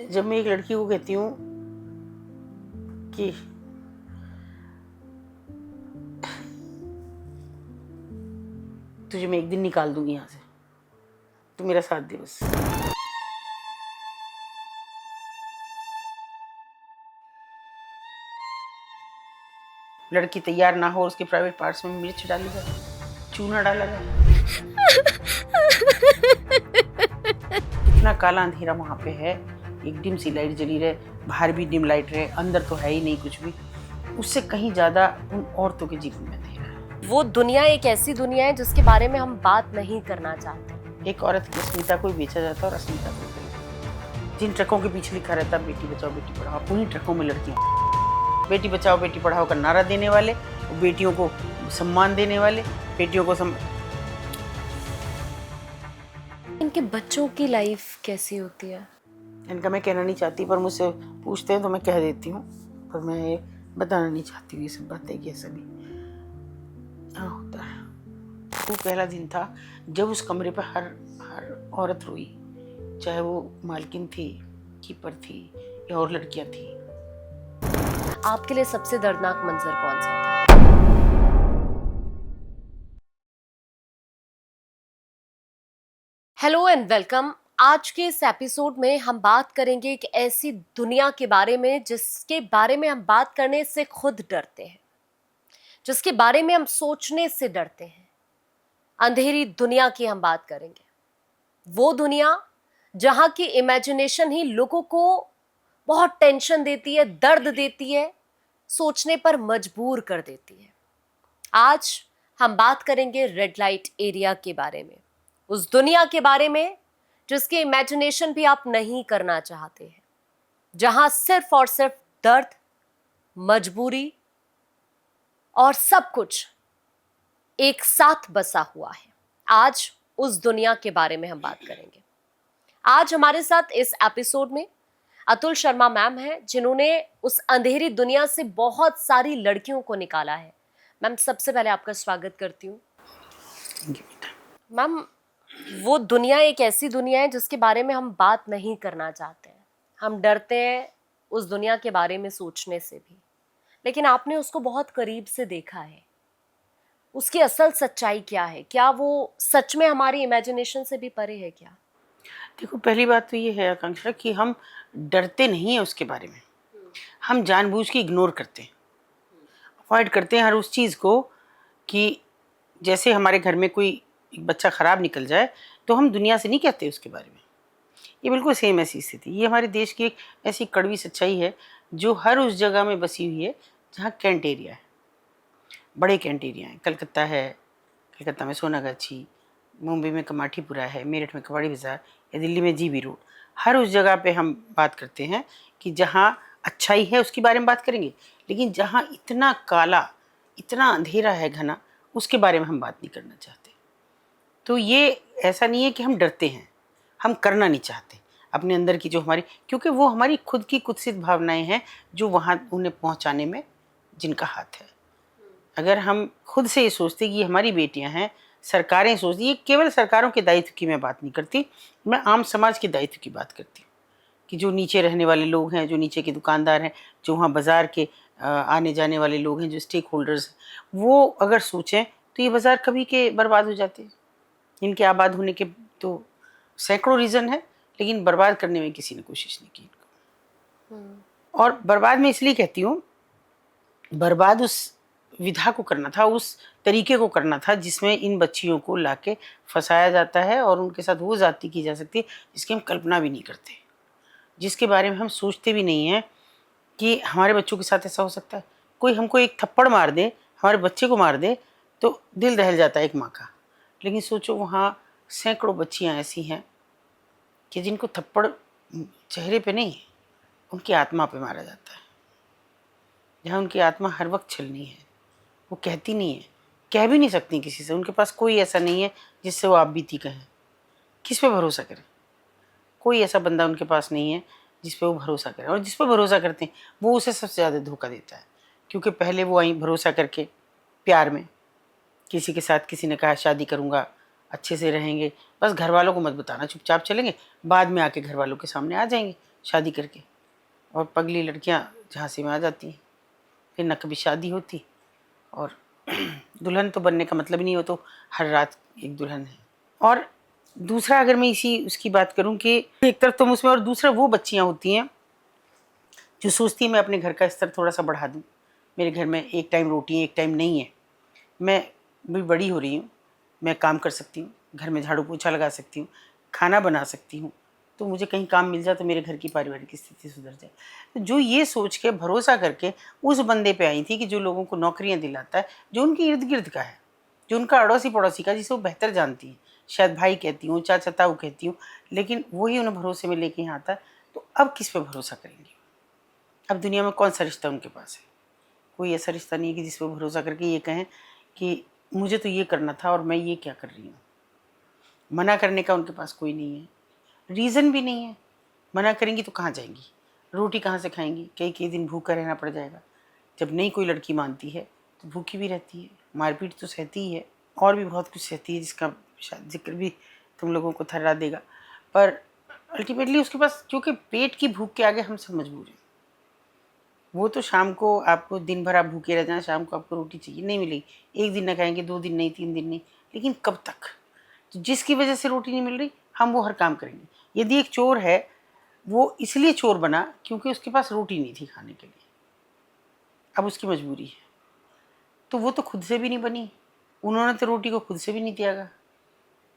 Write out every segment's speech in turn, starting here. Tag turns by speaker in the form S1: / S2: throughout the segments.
S1: जब मैं एक लड़की को कहती हूँ कि तुझे मैं एक दिन निकाल दूंगी यहाँ से, तू मेरा साथ दे बस। लड़की तैयार ना हो, उसके प्राइवेट पार्ट्स में मिर्च डाली जाए, चूना डाला जाए। इतना काला अंधेरा वहां पे है, एक डिम सी लाइट जली रहे, बाहर भी डिम लाइट रहे, अंदर तो है ही नहीं कुछ भी। उससे कहीं ज्यादा उन औरतों के जीवन में अंधेरा है।
S2: वो दुनिया एक ऐसी दुनिया है जिसके बारे में हम बात नहीं करना चाहते।
S1: एक औरत की अस्मिता को बेचा जाता है और अस्मिता को खरीदा। जिन ट्रकों के पीछे लिखा रहता बेटी बचाओ बेटी पढ़ाओ, उन्हीं ट्रकों में लड़कियां बेटी बचाओ बेटी पढ़ाओ का नारा देने वाले, बेटियों को सम्मान देने वाले, बेटियों को
S2: इनके बच्चों की लाइफ कैसी होती है?
S1: इनका मैं कहना नहीं चाहती, पर मुझसे पूछते हैं तो मैं कह देती हूँ, पर मैं ये बताना नहीं चाहती हूँ ये सब बातें कि ऐसा भी होता है। वो पहला दिन था जब उस कमरे पर हर औरत रोई, चाहे वो मालकिन थी, कीपर थी या और लड़कियां थी।
S2: आपके लिए सबसे दर्दनाक मंजर कौन सा था? Hello and welcome. आज के इस एपिसोड में हम बात करेंगे एक ऐसी दुनिया के बारे में जिसके बारे में हम बात करने से खुद डरते हैं, जिसके बारे में हम सोचने से डरते हैं। अंधेरी दुनिया की हम बात करेंगे। वो दुनिया जहां की इमेजिनेशन ही लोगों को बहुत टेंशन देती है, दर्द देती है, सोचने पर मजबूर कर देती है। आज हम बात करेंगे रेड लाइट एरिया के बारे में, उस दुनिया के बारे में जिसकी इमेजिनेशन भी आप नहीं करना चाहते हैं, जहां सिर्फ और सिर्फ दर्द, मजबूरी और सब कुछ एक साथ बसा हुआ है। आज उस दुनिया के बारे में हम बात करेंगे। आज हमारे साथ इस एपिसोड में अतुल शर्मा मैम हैं, जिन्होंने उस अंधेरी दुनिया से बहुत सारी लड़कियों को निकाला है। मैम, सबसे पहले आपका स्वागत करती हूँ। मैम, वो दुनिया एक ऐसी दुनिया है जिसके बारे में हम बात नहीं करना चाहते हैं, हम डरते हैं उस दुनिया के बारे में सोचने से भी, लेकिन आपने उसको बहुत करीब से देखा है। उसकी असल सच्चाई क्या है? क्या वो सच में हमारी इमेजिनेशन से भी परे है क्या?
S1: देखो, पहली बात तो ये है आकांक्षा कि हम डरते नहीं हैं उसके बारे में, हम जानबूझ के इग्नोर करते हैं, अवॉइड करते हैं हर उस चीज़ को। कि जैसे हमारे घर में कोई एक बच्चा ख़राब निकल जाए तो हम दुनिया से नहीं कहते उसके बारे में। ये बिल्कुल सेम ऐसी स्थिति, ये हमारे देश की एक ऐसी कड़वी सच्चाई है जो हर उस जगह में बसी हुई है जहाँ कैंट एरिया है, बड़े कैंट एरिया हैं। कलकत्ता है, कलकत्ता में सोनागाछी, मुंबई में कमाठीपुरा है, मेरठ में कबाड़ी बाज़ार या दिल्ली में जीबी रोड। हर उस जगह पे हम बात करते हैं कि जहाँ अच्छाई है उसके बारे में बात करेंगे, लेकिन जहाँ इतना काला, इतना अंधेरा है घना, उसके बारे में हम बात नहीं करना चाहते। तो ये ऐसा नहीं है कि हम डरते हैं, हम करना नहीं चाहते अपने अंदर की जो हमारी, क्योंकि वो हमारी खुद की कुत्सित भावनाएं हैं जो वहाँ उन्हें पहुँचाने में जिनका हाथ है। अगर हम खुद से ये सोचते कि ये हमारी बेटियां हैं, सरकारें सोचती, ये केवल सरकारों के दायित्व की मैं बात नहीं करती, मैं आम समाज के दायित्व की बात करती हूँ कि जो नीचे रहने वाले लोग हैं, जो नीचे के दुकानदार हैं, जो वहाँ बाज़ार के आने जाने वाले लोग हैं, जो स्टेक होल्डर्स, वो अगर सोचें तो ये बाज़ार कभी के बर्बाद हो जाते हैं। इनके आबाद होने के तो सैकड़ों रीज़न है, लेकिन बर्बाद करने में किसी ने कोशिश नहीं की इनको। और बर्बाद मैं इसलिए कहती हूँ, बर्बाद उस विधा को करना था, उस तरीके को करना था जिसमें इन बच्चियों को लाके फंसाया जाता है और उनके साथ वो जाति की जा सकती है जिसकी हम कल्पना भी नहीं करते, जिसके बारे में हम सोचते भी नहीं हैं कि हमारे बच्चों के साथ ऐसा हो सकता है। कोई हमको एक थप्पड़ मार दे, हमारे बच्चे को मार दे, तो दिल दहल जाता है एक माँ का। लेकिन सोचो, वहाँ सैकड़ों बच्चियाँ ऐसी हैं कि जिनको थप्पड़ चेहरे पे नहीं, उनकी आत्मा पे मारा जाता है, जहाँ उनकी आत्मा हर वक्त छलनी है, वो कहती नहीं है, कह भी नहीं सकती किसी से, उनके पास कोई ऐसा नहीं है जिससे वो आप बीती कहें। किस पे भरोसा करें? कोई ऐसा बंदा उनके पास नहीं है जिस पे वो भरोसा करें, और जिस पे भरोसा करते हैं वो उसे सबसे ज़्यादा धोखा देता है। क्योंकि पहले वो आई भरोसा करके प्यार में, किसी के साथ किसी ने कहा शादी करूँगा, अच्छे से रहेंगे, बस घर वालों को मत बताना, चुपचाप चलेंगे, बाद में आके घर वालों के सामने आ जाएंगे शादी करके, और पगली लड़कियां झांसे में आ जाती हैं, फिर न कभी शादी होती, और दुल्हन तो बनने का मतलब ही नहीं हो, तो हर रात एक दुल्हन है। और दूसरा अगर मैं इसी उसकी बात करूं कि एक तरफ तुम उसमें, और दूसरा वो बच्चियां होती हैं जो सोचती है मैं अपने घर का स्तर थोड़ा सा बढ़ा दूं, मेरे घर में एक टाइम रोटी है एक टाइम नहीं है, मैं भी बड़ी हो रही हूँ, मैं काम कर सकती हूँ, घर में झाड़ू पोछा लगा सकती हूँ, खाना बना सकती हूँ, तो मुझे कहीं काम मिल जाए तो मेरे घर की पारिवारिक स्थिति सुधर जाए। तो जो ये सोच के भरोसा करके उस बंदे पे आई थी कि जो लोगों को नौकरियां दिलाता है, जो उनके इर्द गिर्द का है, जो उनका अड़ोसी पड़ोसी का, जिसे वो बेहतर जानती है, शायद भाई कहती हूँ, चाचा ताऊ कहती हूँ, लेकिन वही उन्हें भरोसे में लेके यहाँ आता है। तो अब किस पे भरोसा करेंगे? अब दुनिया में कौन सा रिश्ता उनके पास है? कोई ऐसा रिश्ता नहीं है कि जिस पर भरोसा करके ये कहें कि मुझे तो ये करना था और मैं ये क्या कर रही हूँ। मना करने का उनके पास कोई नहीं है, रीज़न भी नहीं है। मना करेंगी तो कहाँ जाएंगी, रोटी कहाँ से खाएंगी? कई कई दिन भूखा रहना पड़ जाएगा। जब नहीं कोई लड़की मानती है तो भूखी भी रहती है, मारपीट तो सहती ही है, और भी बहुत कुछ सहती है जिसका शायद जिक्र भी तुम लोगों को थर्रा देगा। पर अल्टीमेटली उसके पास, क्योंकि पेट की भूख के आगे हम सब मजबूर हैं। वो तो शाम को आपको, दिन भर आप भूखे रह जाएं, शाम को आपको रोटी चाहिए, नहीं मिलेगी, एक दिन ना खाएंगे, 2 दिन नहीं, 3 दिन नहीं, लेकिन कब तक? तो जिसकी वजह से रोटी नहीं मिल रही, हम वो हर काम करेंगे। यदि एक चोर है, वो इसलिए चोर बना क्योंकि उसके पास रोटी नहीं थी खाने के लिए, अब उसकी मजबूरी है, तो वो तो खुद से भी नहीं बनी, उन्होंने तो रोटी को खुद से भी नहीं त्यागा।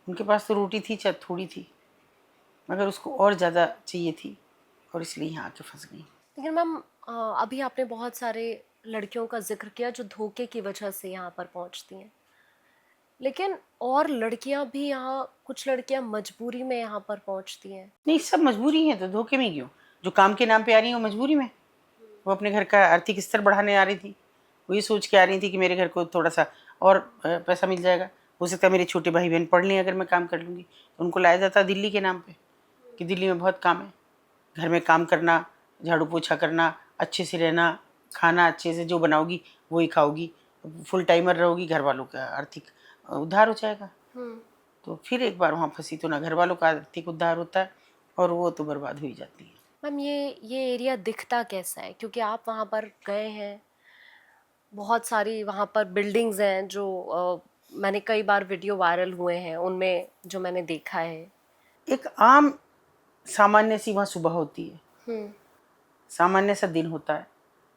S1: उनके पास तो रोटी थी, चाहे थोड़ी थी, मगर उसको और ज़्यादा चाहिए थी, और इसलिए यहाँ आके फंस गई।
S2: लेकिन मैम, अभी आपने बहुत सारे लड़कियों का जिक्र किया जो धोखे की वजह से यहाँ पर पहुँचती हैं, लेकिन और लड़कियां भी यहाँ, कुछ लड़कियां मजबूरी में यहाँ पर पहुँचती हैं।
S1: नहीं, सब मजबूरी है, तो धोखे में क्यों? जो काम के नाम पे आ रही है वो मजबूरी में, वो अपने घर का आर्थिक स्तर बढ़ाने आ रही थी, वो ये सोच के आ रही थी कि मेरे घर को थोड़ा सा और पैसा मिल जाएगा, हो सकता है मेरे छोटे भाई बहन पढ़ लें अगर मैं काम कर लूँगी। तो उनको लाया जाता दिल्ली के नाम पे कि दिल्ली में बहुत काम है, घर में काम करना, झाड़ू पोछा करना, अच्छे से रहना, खाना अच्छे से जो बनाओगी वही खाओगी, फुल टाइमर रहोगी, घर वालों का आर्थिक उद्धार हो जाएगा। तो फिर एक बार वहाँ फंसी तो ना घर वालों का आर्थिक उद्धार होता है, और वो तो बर्बाद हो ही जाती है।
S2: मैम, ये एरिया दिखता कैसा है? क्योंकि आप वहाँ पर गए हैं, बहुत सारी वहाँ पर बिल्डिंग्स हैं जो मैंने कई बार वीडियो वायरल हुए हैं उनमें जो मैंने देखा है।
S1: एक आम सामान्य सी वहाँ सुबह होती है, सामान्य सा दिन होता है,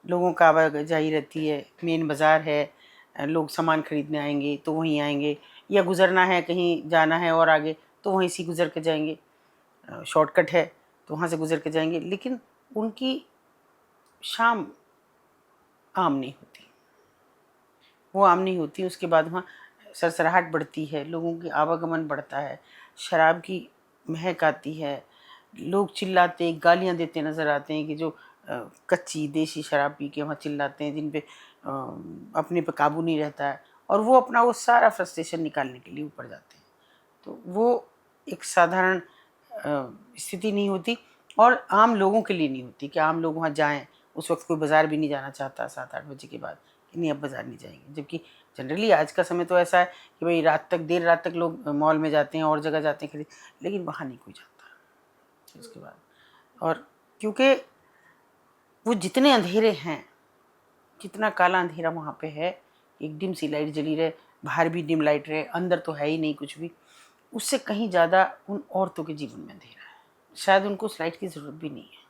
S1: लोगों का आवाजाही रहती है, मेन बाज़ार है, लोग सामान खरीदने आएंगे तो वहीं आएंगे, या गुज़रना है कहीं जाना है और आगे तो वहीं से गुज़र के जाएंगे, शॉर्टकट है तो वहाँ से गुज़र के जाएंगे। लेकिन उनकी शाम आम नहीं होती, वो आम नहीं होती। उसके बाद वहाँ सरसराहट बढ़ती है, लोगों की आवागमन बढ़ता है, शराब की महक आती है, लोग चिल्लाते गालियाँ देते नज़र आते हैं कि जो कच्ची देसी शराब पी के वहाँ चिल्लाते हैं, जिन पे अपने पे काबू नहीं रहता है, और वो अपना वो सारा फ्रस्ट्रेशन निकालने के लिए ऊपर जाते हैं। तो वो एक साधारण स्थिति नहीं होती, और आम लोगों के लिए नहीं होती कि आम लोग वहाँ जाएं। उस वक्त कोई बाज़ार भी नहीं जाना चाहता 7-8 बजे के बाद, कि नहीं अब बाज़ार नहीं जाएंगे, जबकि जनरली आज का समय तो ऐसा है कि भाई रात तक, देर रात तक लोग मॉल में जाते हैं और जगह जाते हैं खरीद, लेकिन वहाँ नहीं कोई जाता उसके बाद। और क्योंकि वो जितने अंधेरे हैं, जितना काला अंधेरा वहाँ पे है, एक डिम सी लाइट जली रहे, बाहर भी डिम लाइट रहे, अंदर तो है ही नहीं कुछ भी, उससे कहीं ज़्यादा उन औरतों के जीवन में अंधेरा है। शायद उनको उस लाइट की ज़रूरत भी नहीं है,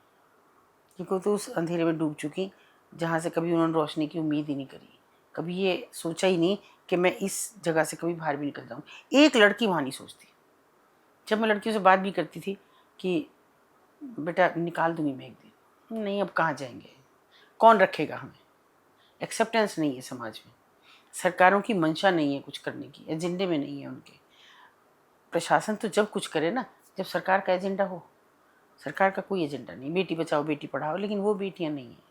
S1: क्योंकि तो उस अंधेरे में डूब चुकी, जहाँ से कभी उन्होंने रोशनी की उम्मीद ही नहीं करी, कभी ये सोचा ही नहीं कि मैं इस जगह से कभी बाहर भी निकल जाऊँ। एक लड़की वहाँ नहीं सोचती। जब मैं लड़कियों से बात भी करती थी कि बेटा निकाल दूंगी मैं एक दिन, नहीं अब कहाँ जाएंगे, कौन रखेगा हमें, एक्सेप्टेंस नहीं है समाज में, सरकारों की मंशा नहीं है कुछ करने की, एजेंडे में नहीं है उनके। प्रशासन तो जब कुछ करे ना, जब सरकार का एजेंडा हो। सरकार का कोई एजेंडा नहीं, बेटी बचाओ बेटी पढ़ाओ, लेकिन वो बेटियां नहीं हैं।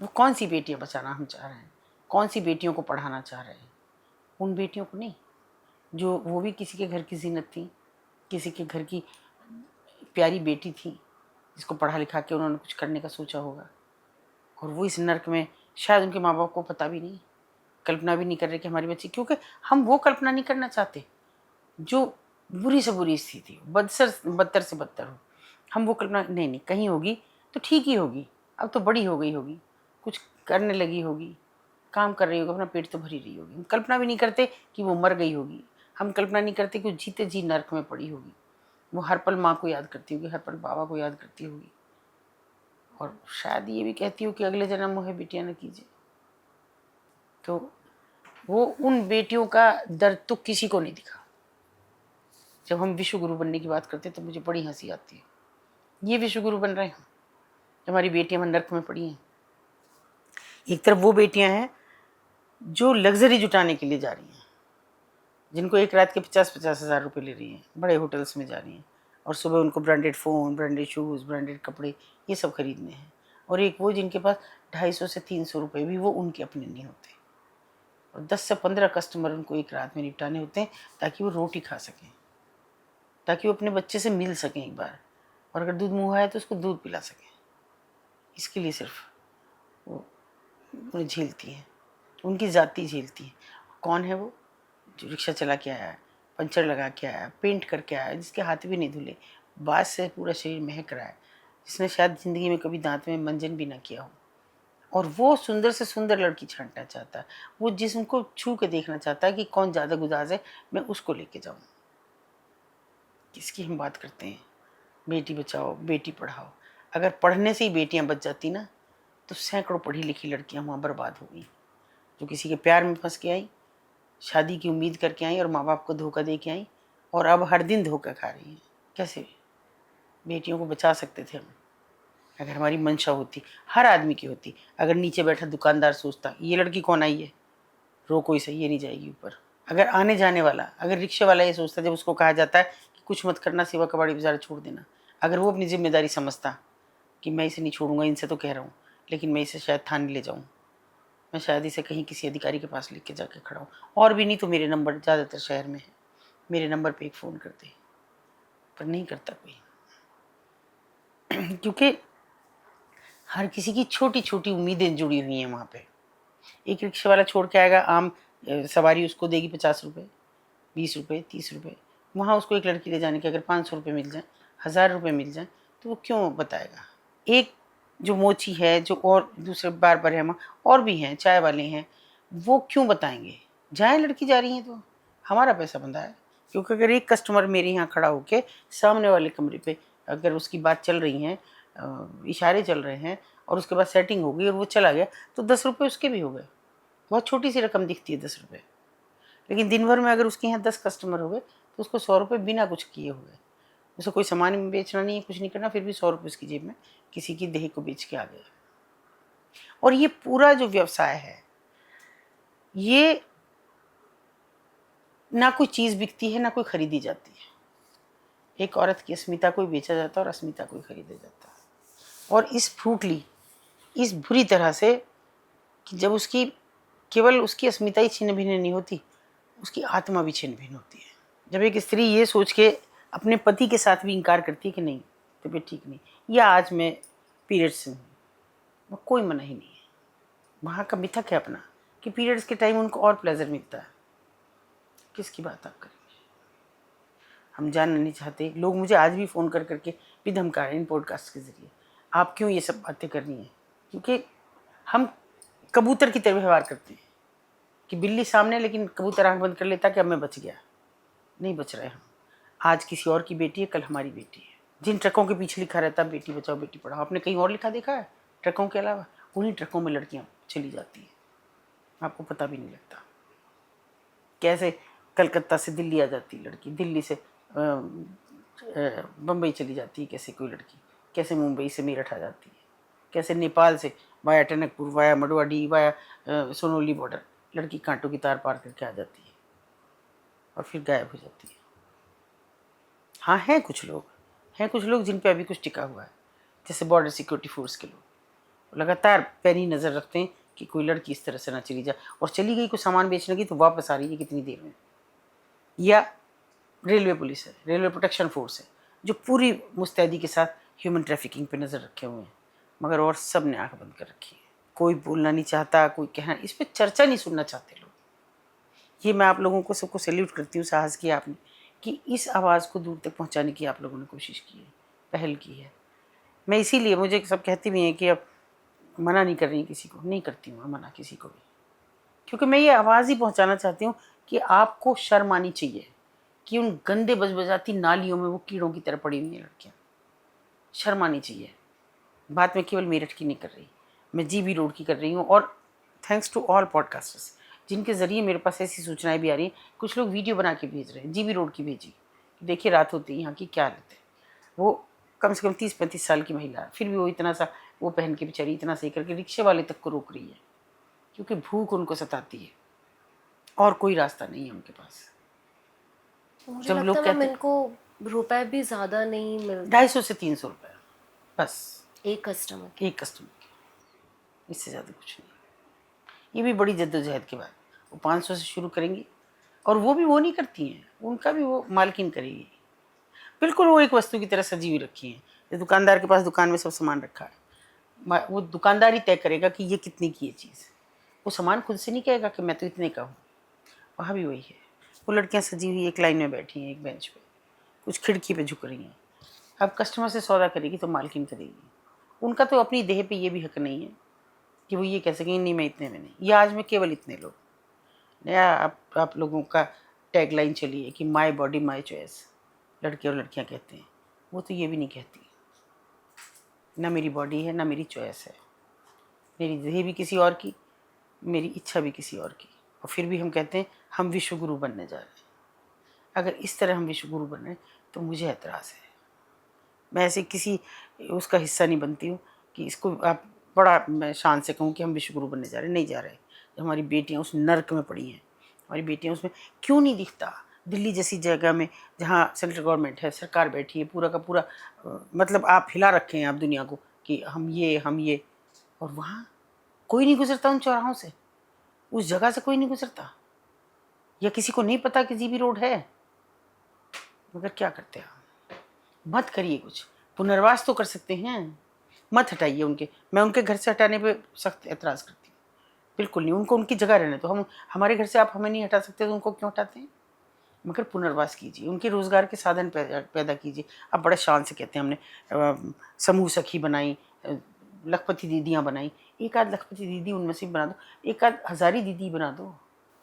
S1: वो कौन सी बेटियां बचाना हम चाह रहे हैं, कौन सी बेटियों को पढ़ाना चाह रहे हैं? उन बेटियों को नहीं, जो वो भी किसी के घर की जीनत थी, किसी के घर की प्यारी बेटी थी, जिसको पढ़ा लिखा के उन्होंने कुछ करने का सोचा होगा, और वो इस नर्क में शायद उनके माँ बाप को पता भी नहीं, कल्पना भी नहीं कर रहे कि हमारी बच्ची, क्योंकि हम वो कल्पना नहीं करना चाहते जो बुरी से बुरी स्थिति हो, बदतर से बदतर हो, हम वो कल्पना नहीं नहीं कहीं होगी तो ठीक ही होगी, अब तो बड़ी हो गई होगी, कुछ करने लगी होगी, काम कर रही होगी, अपना पेट तो भरी रही होगी। हम कल्पना भी नहीं करते कि वो मर गई होगी, हम कल्पना नहीं करते कि वो जीते जी नर्क में पड़ी होगी। वो हर पल माँ को याद करती होगी, हर पल बाबा को याद करती होगी, और शायद ये भी कहती हो कि अगले जन्म मुझे बेटियां न कीजिए। तो वो उन बेटियों का दर्द तो किसी को नहीं दिखा। जब हम विश्व गुरु बनने की बात करते हैं तो मुझे बड़ी हंसी आती है। ये विश्व गुरु बन रहे हैं, हमारी बेटियां नर्क में पड़ी हैं। एक तरफ वो बेटियां हैं जो लग्जरी जुटाने के लिए जा रही हैं, जिनको एक रात के 50-50 हज़ार रुपये ले रही हैं, बड़े होटल्स में जा रही हैं, और सुबह उनको branded phone, branded shoes, branded कपड़े ये सब खरीदने हैं। और एक वो जिनके पास 250 से 300 रुपये भी वो उनके अपने नहीं होते, और 10 से 15 कस्टमर उनको एक रात में निपटाने होते हैं ताकि वो रोटी खा सकें, ताकि वो अपने बच्चे से मिल सकें एक बार, और अगर दूध मुँह आए तो उसको दूध पिला सकें। इसके लिए सिर्फ वो उन्हें झेलती हैं, उनकी जाति झेलती है। कौन है वो? जो रिक्शा चला के आया है, पंचर लगा के आया है, पेंट करके आया है, जिसके हाथ भी नहीं धुले, बास से पूरा शरीर महक रहा है, जिसने शायद ज़िंदगी में कभी दांत में मंजन भी ना किया हो, और वो सुंदर से सुंदर लड़की छांटना चाहता है। वो जिस्म को छू के देखना चाहता है कि कौन ज़्यादा गुदाज है, मैं उसको लेके जाऊँ। किसकी हम बात करते हैं? बेटी बचाओ, बेटी पढ़ाओ। अगर पढ़ने से ही बेटियाँ बच जाती ना, तो सैकड़ों पढ़ी लिखी लड़कियाँ वहाँ बर्बाद हो गई, जो किसी के प्यार में फंस के आई, शादी की उम्मीद करके आई और माँ बाप को धोखा दे के आई, और अब हर दिन धोखा खा रही हैं। कैसे बेटियों को बचा सकते थे हम, अगर हमारी मंशा होती, हर आदमी की होती। अगर नीचे बैठा दुकानदार सोचता ये लड़की कौन आई है, रोको इसे, ये नहीं जाएगी ऊपर। अगर आने जाने वाला, अगर रिक्शे वाला ये सोचता, जब उसको कहा जाता है कि कुछ मत करना, सेवा कबाड़ी बेचारा छोड़ देना, अगर वो अपनी जिम्मेदारी समझता कि मैं इसे नहीं छोड़ूंगा, इनसे तो कह रहा हूँ, लेकिन मैं इसे शायद थाने ले जाऊँ, मैं शायद इसे कहीं किसी अधिकारी के पास लेके जाके खड़ा हूँ, और भी नहीं तो मेरे नंबर ज़्यादातर शहर में है, मेरे नंबर पे एक फ़ोन कर दे, पर नहीं करता कोई। क्योंकि हर किसी की छोटी छोटी उम्मीदें जुड़ी हुई हैं वहाँ पे। एक रिक्शे वाला छोड़ के आएगा, आम सवारी उसको देगी 50 रुपये, 20 रुपये, 30 रुपये। वहाँ उसको एक लड़की ले जाने के अगर 500 रुपये मिल जाए, 1000 रुपये मिल जाए, तो वो क्यों बताएगा? एक जो मोची है, जो और दूसरे बार बार है, और भी हैं, चाय वाले हैं, वो क्यों बताएंगे? जाए, लड़की जा रही है तो हमारा पैसा बंधा है। क्योंकि अगर एक कस्टमर मेरे यहाँ खड़ा होके सामने वाले कमरे पे अगर उसकी बात चल रही है, इशारे चल रहे हैं, और उसके बाद सेटिंग हो गई और वो चला गया, तो 10 रुपये उसके भी हो गए। बहुत छोटी सी रकम दिखती है 10 रुपये, लेकिन दिन भर में अगर उसके यहाँ 10 कस्टमर हो गए तो उसको 100 रुपये बिना कुछ किए हो गए। उसे कोई सामान बेचना नहीं है, कुछ नहीं करना, फिर भी 100 रुपये उसकी जेब में किसी की देह को बेच के आ गया। और ये पूरा जो व्यवसाय है, ये ना कोई चीज़ बिकती है, ना कोई खरीदी जाती है। एक औरत की अस्मिता को बेचा जाता है और अस्मिता को खरीदा जाता है। और इस फ्रूटली, इस बुरी तरह से कि जब उसकी केवल उसकी अस्मिता ही छिन्न भिन्न नहीं होती, उसकी आत्मा भी छिन्न भिन्न होती है। जब एक स्त्री ये सोच के अपने पति के साथ भी इनकार करती है कि नहीं तबीयत ठीक नहीं, या आज मैं पीरियड्स से हूँ, वो कोई मना ही नहीं है। वहाँ का मिथक है अपना कि पीरियड्स के टाइम उनको और प्लेजर मिलता है। किसकी बात आप करेंगे? हम जानना नहीं चाहते। लोग मुझे आज भी फ़ोन कर करके भी धमका रहे हैं इन पॉडकास्ट के ज़रिए, आप क्यों ये सब बातें करनी है? क्योंकि हम कबूतर की तरह व्यवहार करते हैं कि बिल्ली सामने, लेकिन कबूतर आंख बंद कर लेता कि अब मैं बच गया। नहीं बच रहे हम। आज किसी और की बेटी है, कल हमारी बेटी है। जिन ट्रकों के पीछे लिखा रहता है बेटी बचाओ बेटी पढ़ाओ, आपने कहीं और लिखा देखा है ट्रकों के अलावा? उन्हीं ट्रकों में लड़कियां चली जाती हैं, आपको पता भी नहीं लगता। कैसे कलकत्ता से दिल्ली आ जाती लड़की, दिल्ली से बम्बई चली जाती है कैसे कोई लड़की, कैसे मुंबई से मेरठ आ जाती है, कैसे नेपाल से via Tanakpur, via Madwadi, via Sonauli border लड़की कांटों की तार पार करके आ जाती है और फिर गायब हो जाती है। हाँ, हैं कुछ लोग जिन पे अभी कुछ टिका हुआ है, जैसे बॉर्डर सिक्योरिटी फोर्स के लोग लगातार पैनी नज़र रखते हैं कि कोई लड़की इस तरह से ना चली जाए, और चली गई कुछ सामान बेचने की तो वापस आ रही है कितनी देर में। या रेलवे पुलिस है, रेलवे प्रोटेक्शन फोर्स है, जो पूरी मुस्तैदी के साथ ह्यूमन ट्रैफिकिंग पे नज़र रखे हुए हैं, मगर और सब ने आंख बंद कर रखी है। कोई बोलना नहीं चाहता, कोई कहना, इस पर चर्चा नहीं सुनना चाहते लोग। ये मैं आप लोगों को सबको सैल्यूट करती हूँ, साहस किया आपने कि इस आवाज़ को दूर तक पहुँचाने की आप लोगों ने कोशिश की है। पहल की है। मैं इसीलिए, मुझे सब कहती भी हैं कि अब मना नहीं कर रही किसी को, नहीं करती हूँ मना किसी को भी, क्योंकि मैं ये आवाज़ ही पहुँचाना चाहती हूँ कि आपको शर्म आनी चाहिए कि उन गंदे बजबजाती नालियों में वो कीड़ों की तरह पड़ी हुई हैं लड़कियाँ। शर्म आनी चाहिए। बात मैं केवल मेरठ की नहीं कर रही, मैं जीबी रोड की कर रही हूँ। और थैंक्स टू ऑल पॉडकास्टर्स जिनके ज़रिए मेरे पास ऐसी सूचनाएं भी आ रही हैं। कुछ लोग वीडियो बना के भेज रहे हैं, जीबी रोड की भेजी, देखिए रात होती है यहाँ की क्या हालत है। वो कम से कम 30-35 साल की महिला है, फिर भी वो इतना सा वो पहन के बेचारी इतना सही करके रिक्शे वाले तक को रोक रही है, क्योंकि भूख उनको सताती है और कोई रास्ता नहीं है उनके पास।
S2: मुझे
S1: जब
S2: लगता
S1: लोग
S2: है मैम
S1: कहते
S2: इनको रुपए भी ज्यादा नहीं मिलते
S1: 250 से 300 रुपये बस
S2: एक कस्टमर के।
S1: एक कस्टमर के, इससे ज़्यादा कुछ नहीं। ये भी बड़ी जद्दोजहद के बाद वो 500 से शुरू करेंगी, और वो भी वो नहीं करती हैं, उनका भी वो मालकिन करेगी। बिल्कुल वो एक वस्तु की तरह सजी हुई रखी हैं। ये दुकानदार के पास दुकान में सब सामान रखा है, वो दुकानदार ही तय करेगा कि ये कितने की है चीज़। वो सामान खुद से नहीं कहेगा कि मैं तो इतने का हूँ। वहाँ भी वही है, वो लड़कियाँ सजी हुई एक लाइन में बैठी हैं एक बेंच पे, कुछ खिड़की पे झुक रही हैं। अब कस्टमर से सौदा करेगी तो मालकिन करेगी। उनका तो अपनी देह पे ये भी हक नहीं है कि वो ये कह सकें नहीं मैं इतने में नहीं, या आज में केवल इतने लोग। नया आप लोगों का टैगलाइन चली है कि माई बॉडी माई चॉइस, लड़के और लड़कियां कहते हैं। वो तो ये भी नहीं कहती, ना मेरी बॉडी है ना मेरी चॉइस है, मेरी देह भी किसी और की, मेरी इच्छा भी किसी और की, और फिर भी हम कहते हैं हम विश्व गुरु बनने जा रहे हैं। अगर इस तरह हम विश्व गुरु बन रहे हैं तो मुझे एतराज़ है। मैं ऐसे किसी उसका हिस्सा नहीं बनती हूँ कि इसको आप बड़ा मैं शान से कहूँ कि हम विश्व गुरु बनने जा रहे हैं, नहीं जा रहे। जो हमारी बेटियाँ उस नर्क में पड़ी हैं, हमारी बेटियाँ उसमें क्यों नहीं दिखता। दिल्ली जैसी जगह में जहाँ सेंट्रल गवर्नमेंट है, सरकार बैठी है, पूरा का पूरा मतलब आप हिला रखे हैं आप दुनिया को कि हम ये, और वहाँ कोई नहीं गुजरता उन चौराहों से, उस जगह से कोई नहीं गुजरता, या किसी को नहीं पता कि जीबी रोड है। मगर क्या करते हैं, मत करिए कुछ, पुनर्वास तो कर सकते हैं, मत हटाइए उनके। मैं उनके घर से हटाने पे सख्त एतराज़ करती हूँ, बिल्कुल नहीं। उनको उनकी जगह रहने तो हम हमारे घर से आप हमें नहीं हटा सकते तो उनको क्यों हटाते हैं। मगर पुनर्वास कीजिए, उनके रोज़गार के साधन पैदा कीजिए। अब बड़े शान से कहते हैं हमने समूह सखी बनाई, लखपति दीदियाँ बनाई। एक आध लखपति दीदी उनमें से बना दो, एक आध हज़ारी दीदी बना दो,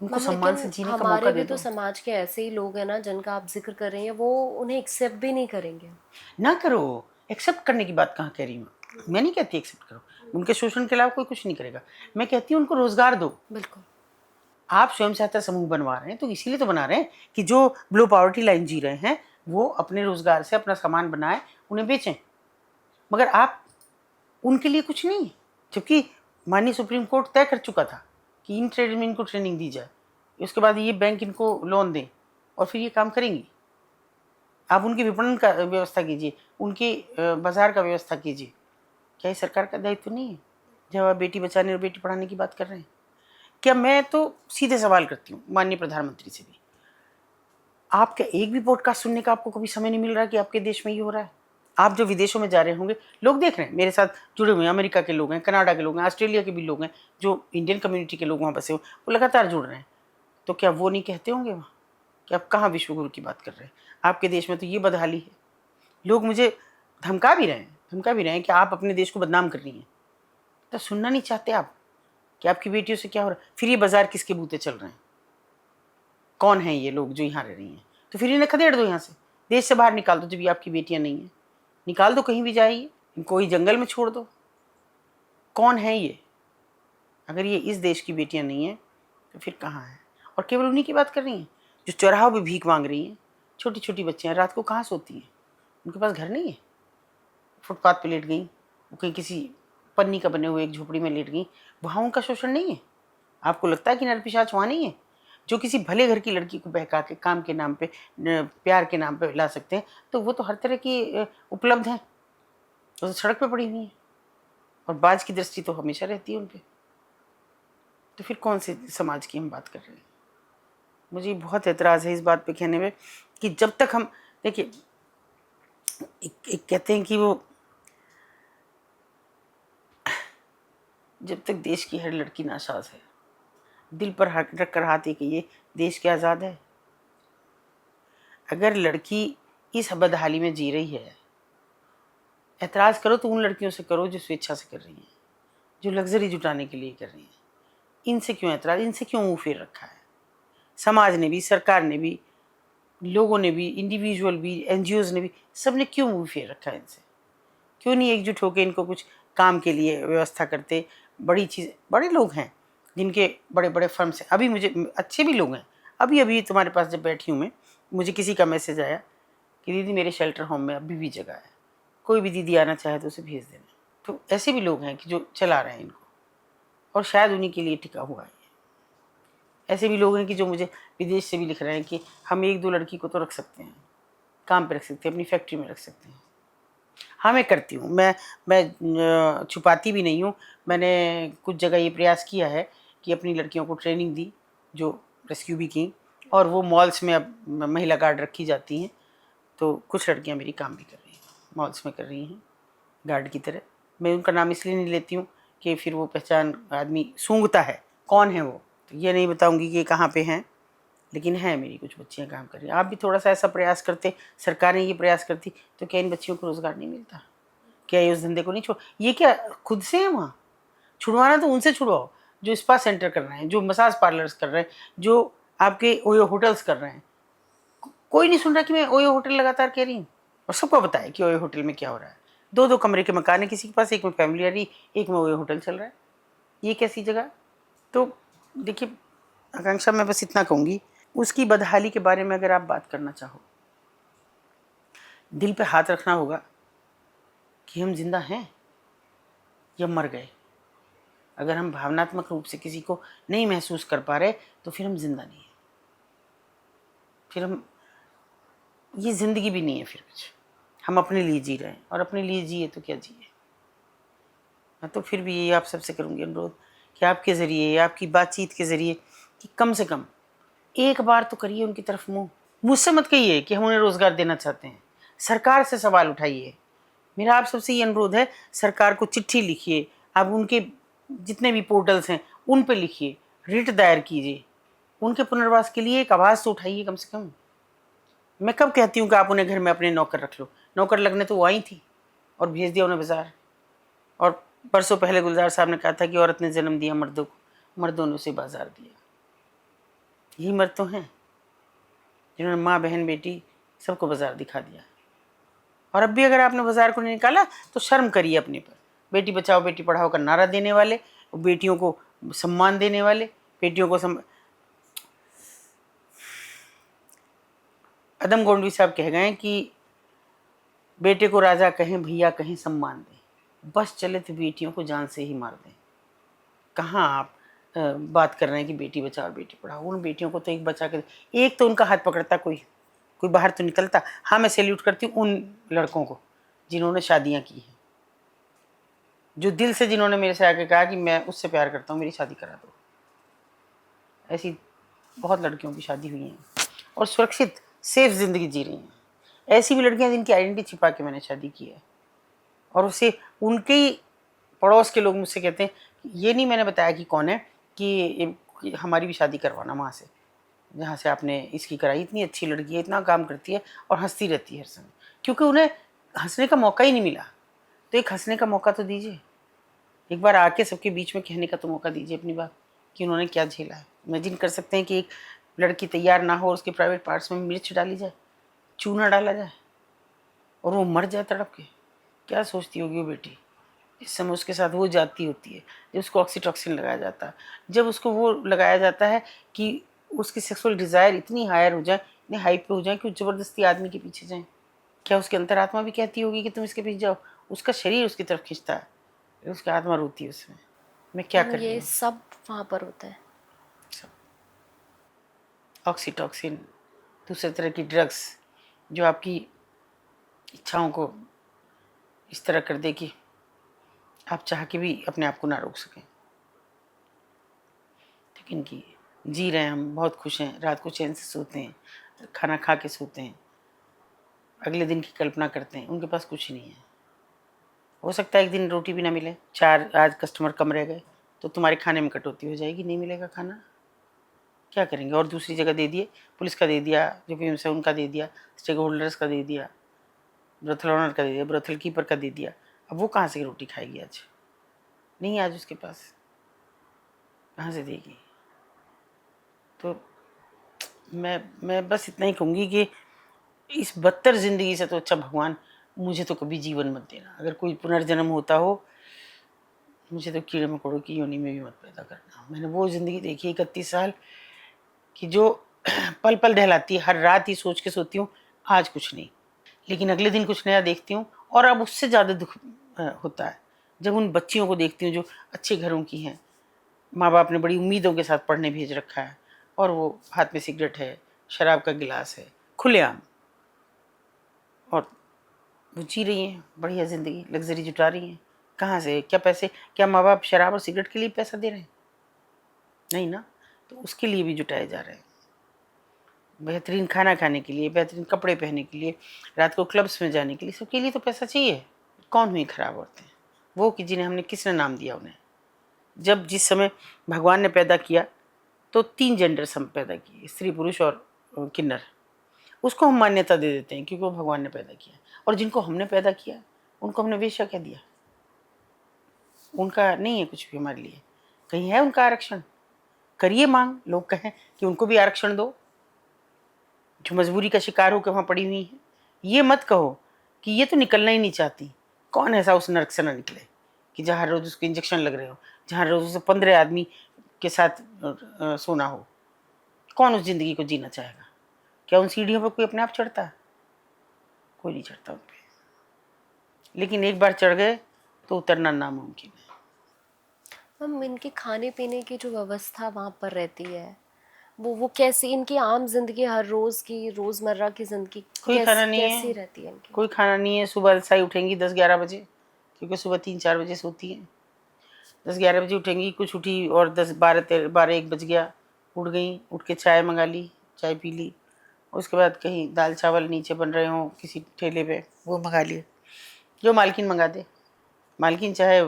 S1: उनको सम्मान से जीने का मौका दे
S2: भी
S1: दो।
S2: तो समाज के ऐसे ही लोग हैं ना जिनका आप जिक्र कर रही हैं, वो उन्हें एक्सेप्ट भी नहीं करेंगे।
S1: ना करो, एक्सेप्ट करने की बात कहाँ कह रही हूँ मैं नहीं कहती एक्सेप्ट करो, उनके शोषण के अलावा कोई कुछ नहीं करेगा। मैं कहती हूँ उनको रोजगार दो।
S2: बिल्कुल।
S1: आप स्वयं सहायता समूह बनवा रहे हैं तो इसीलिए तो बना रहे हैं कि जो बिलो पॉवर्टी लाइन जी रहे हैं वो अपने रोजगार से अपना सामान बनाए, उन्हें बेचें। मगर आप उनके लिए कुछ नहीं, जबकि माननीय सुप्रीम कोर्ट तय कर चुका था कि इन ट्रेड में इनको ट्रेनिंग दी जाए, उसके बाद ये बैंक इनको लोन दें और फिर ये काम करेंगी। आप उनकी विपणन का व्यवस्था कीजिए, उनके बाजार का व्यवस्था कीजिए। क्या ये सरकार का दायित्व नहीं है जब आप बेटी बचाने और बेटी पढ़ाने की बात कर रहे हैं? क्या मैं तो सीधे सवाल करती हूँ माननीय प्रधानमंत्री से भी, आपका एक भी पॉडकास्ट सुनने का आपको कभी समय नहीं मिल रहा कि आपके देश में ये हो रहा है? आप जो विदेशों में जा रहे होंगे, लोग देख रहे हैं, मेरे साथ जुड़े हुए हैं, अमेरिका के लोग हैं, कनाडा के लोग हैं, ऑस्ट्रेलिया के भी लोग हैं, जो इंडियन कम्युनिटी के लोग वहाँ बसे हुए, वो लगातार जुड़ रहे हैं। तो क्या वो नहीं कहते होंगे वहाँ कि आप कहाँ विश्व गुरु की बात कर रहे हैं? आपके देश में तो ये बदहाली है। लोग मुझे धमका भी रहे हैं कि आप अपने देश को बदनाम कर रही हैं। तो सुनना नहीं चाहते आप कि आपकी बेटियों से क्या हो रहा है? फिर ये बाजार किसके बूते चल रहे हैं? कौन है ये लोग जो यहाँ रह रही हैं? तो फिर इन्हें खदेड़ दो यहाँ से, देश से बाहर निकाल दो। जब ये आपकी बेटियाँ नहीं हैं, निकाल दो, कहीं भी जाइए, इनको ही जंगल में छोड़ दो। कौन है ये? अगर ये इस देश की बेटियाँ नहीं हैं तो फिर कहाँ हैं? और केवल उन्हीं की बात कर रही हैं जो चौराहों पे भीख मांग रही हैं। छोटी छोटी बच्चियाँ रात को कहाँ सोती हैं? उनके पास घर नहीं है, फुटपाथ पे लेट गई, वो कहीं किसी पन्नी का बने हुए एक झोपड़ी में लेट गई। वहाँ उनका शोषण नहीं है? आपको लगता है कि नरपिशाच वहाँ नहीं है? जो किसी भले घर की लड़की को बहका के काम के नाम पे, प्यार के नाम पे ला सकते हैं, तो वो तो हर तरह की उपलब्ध हैं। वो तो सड़क पे पड़ी हुई हैं और बाज की दृष्टि तो हमेशा रहती है उन पे। तो फिर कौन से समाज की हम बात कर रहे हैं? मुझे बहुत एतराज़ है इस बात पे कहने में कि जब तक हम देखिए, एक कहते हैं कि वो जब तक देश की हर लड़की नाशाज है, दिल पर हाथ रख कर हाथ ये कहिए, देश क्या आज़ाद है? अगर लड़की इस बदहाली में जी रही है ऐतराज़ करो तो उन लड़कियों से करो जो स्वेच्छा से कर रही हैं, जो लग्जरी जुटाने के लिए कर रही हैं। इनसे क्यों ऐतराज़, इनसे क्यों मुँह फेर रखा है? समाज ने भी, सरकार ने भी, लोगों ने भी, इंडिविजुअल भी, एनजीओज ने भी, सब ने क्यों मुँह फेर रखा है इनसे? क्यों नहीं एकजुट होकर इनको कुछ काम के लिए व्यवस्था करते? बड़ी चीज़, बड़े लोग हैं जिनके बड़े बड़े फर्म्स हैं, अभी मुझे अच्छे भी लोग हैं। अभी अभी तुम्हारे पास जब बैठी हूँ मैं, मुझे किसी का मैसेज आया कि दीदी मेरे शेल्टर होम में अभी भी जगह है, कोई भी दीदी आना चाहे तो उसे भेज देना। तो ऐसे भी लोग हैं कि जो चला रहे हैं इनको, और शायद उन्हीं के लिए टिका हुआ है। ऐसे भी लोग हैं कि जो मुझे विदेश से भी लिख रहे हैं कि हम 1-2 लड़की को तो रख सकते हैं, काम पे रख सकते हैं, अपनी फैक्ट्री में रख सकते हैं। हाँ, मैं करती हूँ, मैं छुपाती भी नहीं हूँ। मैंने कुछ जगह ये प्रयास किया है कि अपनी लड़कियों को ट्रेनिंग दी, जो रेस्क्यू भी की, और वो मॉल्स में अब महिला गार्ड रखी जाती हैं। तो कुछ लड़कियाँ मेरी काम भी कर रही हैं, मॉल्स में कर रही हैं गार्ड की तरह। मैं उनका नाम इसलिए नहीं लेती हूँ कि फिर वो पहचान आदमी सूंघता है कौन है वो, तो ये नहीं बताऊँगी कि कहाँ पे हैं, लेकिन है मेरी कुछ बच्चियाँ काम कर रही हैं। आप भी थोड़ा सा ऐसा प्रयास करते, सरकारें ये प्रयास करती, तो क्या इन बच्चियों को रोज़गार नहीं मिलता? क्या ये उस धंधे को नहीं छोड़, ये क्या खुद से है वहाँ? छुड़वाना तो उनसे छुड़वाओ जो स्पा सेंटर कर रहे हैं, जो मसाज पार्लर्स कर रहे हैं, जो आपके ओयो होटल्स कर रहे हैं। कोई नहीं सुन रहा कि मैं ओयो होटल लगातार कह रही हूँ, और सबको पता है कि ओयो होटल में क्या हो रहा है। 2-2 कमरे के मकान है किसी के पास, एक में फैमिली आ रही, एक में ओयो होटल चल रहा है। ये कैसी जगह? तो देखिए आकांक्षा, मैं बस इतना कहूँगी, उसकी बदहाली के बारे में अगर आप बात करना चाहो, दिल पे हाथ रखना होगा कि हम जिंदा हैं या मर गए। अगर हम भावनात्मक रूप से किसी को नहीं महसूस कर पा रहे तो फिर हम जिंदा नहीं है, फिर हम, ये ज़िंदगी भी नहीं है फिर कुछ। हम अपने लिए जी रहे हैं, और अपने लिए जिए तो क्या जिए। मैं तो फिर भी ये आप सबसे करूँगी अनुरोध कि आपके ज़रिए, आपकी बातचीत के ज़रिए, कि कम से कम एक बार तो करिए उनकी तरफ मुँह। मुझसे मत कहिए कि हम उन्हें रोज़गार देना चाहते हैं, सरकार से सवाल उठाइए। मेरा आप सबसे ये अनुरोध है, सरकार को चिट्ठी लिखिए, आप उनके जितने भी पोर्टल्स हैं उन पे लिखिए, रिट दायर कीजिए, उनके पुनर्वास के लिए एक आवाज़ तो उठाइए कम से कम। मैं कब कहती हूँ कि आप उन्हें घर में अपने नौकर रख लो? नौकर लगने तो वो आई थी और भेज दिया उन्हें बाजार। और परसों पहले गुलजार साहब ने कहा था कि औरत ने जन्म दिया मर्दों को, मर्दों ने उसे बाजार दिया। यही मर्द तो हैं जिन्होंने माँ बहन बेटी सबको बाजार दिखा दिया। और अब भी अगर आपने बाजार को नहीं निकाला तो शर्म करिए अपने पर। बेटी बचाओ बेटी पढ़ाओ का नारा देने वाले, बेटियों को सम्मान देने वाले, बेटियों को अदम गोंडवी साहब कह गए कि बेटे को राजा कहें भैया कहें सम्मान दें, बस चले तो बेटियों को जान से ही मार दें। कहाँ आप बात कर रहे हैं कि बेटी बचाओ बेटी पढ़ाओ? उन बेटियों को तो एक बचा कर, एक तो उनका हाथ पकड़ता कोई बाहर तो निकलता। हाँ, मैं सैल्यूट करती हूँ उन लड़कों को जिन्होंने शादियाँ की हैं, जो दिल से, जिन्होंने मेरे से आके कहा कि मैं उससे प्यार करता हूँ, मेरी शादी करा दो। ऐसी बहुत लड़कियों की शादी हुई हैं और सुरक्षित सेफ ज़िंदगी जी रही हैं। ऐसी भी लड़कियां जिनकी आइडेंटिटी छिपा के मैंने शादी की है, और उसे उनके ही पड़ोस के लोग मुझसे कहते हैं, ये नहीं मैंने बताया कि कौन है, कि हमारी भी शादी करवाना वहाँ से जहाँ से आपने इसकी कराई। इतनी अच्छी लड़की है, इतना काम करती है और हंसती रहती है हर समय, क्योंकि उन्हें हंसने का मौका ही नहीं मिला। तो एक हंसने का मौका तो दीजिए, एक बार आके सबके बीच में कहने का तो मौका दीजिए अपनी बात, कि उन्होंने क्या झेला है। इमेजिन कर सकते हैं कि एक लड़की तैयार ना हो और उसके प्राइवेट पार्ट्स में मिर्च डाली जाए, चूना डाला जाए, और वो मर जाए तड़प के। क्या सोचती होगी वो बेटी इस समय उसके साथ वो जाती होती है, जब उसको ऑक्सीटॉक्सिन लगाया जाता है, जब उसको वो लगाया जाता है कि उसकी सेक्सुअल डिज़ायर इतनी हायर हो जाए, इतनी हाई पे हो जाए कि वो ज़बरदस्ती आदमी के पीछे जाए। क्या उसकी अंतरात्मा भी कहती होगी कि तुम इसके पीछे जाओ? उसका शरीर उसकी तरफ खींचता है, उसकी आत्मा रोती है उसमें, मैं क्या कर रही
S2: ये
S1: हूँ।
S2: सब वहाँ पर होता है।
S1: ऑक्सीटॉक्सिन, दूसरे तरह की ड्रग्स जो आपकी इच्छाओं को इस तरह कर दे कि आप चाह के भी अपने आप को ना रोक सकें। लेकिन कि जी रहे हैं, हम बहुत खुश हैं, रात को चैन से सोते हैं, खाना खा के सोते हैं, अगले दिन की कल्पना करते हैं। उनके पास कुछ नहीं है। हो सकता है एक दिन रोटी भी ना मिले, 4 आज कस्टमर कम रह गए तो तुम्हारे खाने में कटौती हो जाएगी, नहीं मिलेगा खाना, क्या करेंगे? और दूसरी जगह दे दिए, पुलिस का दे दिया, जो भी है उनका दे दिया, स्टेक होल्डर्स का दे दिया, ब्रोथल ऑनर का दे दिया, ब्रोथल कीपर का दे दिया, अब वो कहाँ से रोटी खाएगी? आज नहीं, आज उसके पास कहाँ से देगी? तो मैं बस इतना ही कहूँगी कि इस बदतर ज़िंदगी से तो अच्छा भगवान मुझे तो कभी जीवन मत देना। अगर कोई पुनर्जन्म होता हो, मुझे तो कीड़े मकोड़ों की योनि में भी मत पैदा करना। मैंने वो ज़िंदगी देखी 31 साल कि जो पल पल दहलाती है, हर रात ही सोच के सोती हूँ आज कुछ नहीं, लेकिन अगले दिन कुछ नया देखती हूँ। और अब उससे ज़्यादा दुख होता है जब उन बच्चियों को देखती हूँ जो अच्छे घरों की हैं, माँ बाप ने बड़ी उम्मीदों के साथ पढ़ने भेज रखा है, और वो हाथ में सिगरेट है, शराब का गिलास है, खुलेआम, और वो जी रही हैं बढ़िया ज़िंदगी, लग्जरी जुटा रही हैं। कहाँ से? क्या पैसे? क्या माँ बाप शराब और सिगरेट के लिए पैसा दे रहे हैं? नहीं ना। तो उसके लिए भी जुटाए जा रहे हैं, बेहतरीन खाना खाने के लिए, बेहतरीन कपड़े पहनने के लिए, रात को क्लब्स में जाने के लिए, सबके लिए तो पैसा चाहिए। कौन हुई खराब औरतें? वो कि जिन्हें हमने किसने नाम दिया उन्हें? जब जिस समय भगवान ने पैदा किया तो 3 जेंडर्स हम पैदा किए, स्त्री पुरुष और किन्नर। उसको हम मान्यता दे देते हैं क्योंकि वो भगवान ने पैदा किया, और जिनको हमने पैदा किया उनको हमने वेश्या कह दिया। उनका नहीं है कुछ भी हमारे लिए। कहीं है उनका आरक्षण? करिए मांग, लोग कहें कि उनको भी आरक्षण दो जो मजबूरी का शिकार होकर वहाँ पड़ी हुई है। ये मत कहो कि ये तो निकलना ही नहीं चाहती। कौन ऐसा उस नर्क से ना निकले कि जहाँ रोज उसको इंजेक्शन लग रहे हो, जहाँ रोज उसे 15 आदमी के साथ सोना हो? कौन उस जिंदगी को जीना चाहेगा? क्या उन सीढ़ियों पर कोई अपने आप चढ़ता है? कोई नहीं चढ़ता उन पे। लेकिन एक बार चढ़ गए तो उतरना नामुमकिन है।
S2: हम इनके खाने पीने की जो व्यवस्था वहाँ पर रहती है, वो कैसी, इनकी आम जिंदगी, हर रोज की रोजमर्रा की जिंदगी
S1: कोई खाना नहीं
S2: कैसी
S1: है,
S2: रहती है इनकी?
S1: कोई खाना नहीं है। सुबह साई उठेंगी 10-11 बजे, क्योंकि सुबह 3-4 बजे सोती हैं। 10-11 बजे उठेंगी, कुछ उठी और 10-12-1 बज गया, उठ गई, उठ के चाय मंगा ली, चाय पी ली। उसके बाद कहीं दाल चावल नीचे बन रहे हों किसी ठेले पे, वो मंगा लिए, जो मालकिन मंगा दे। मालकिन चाहे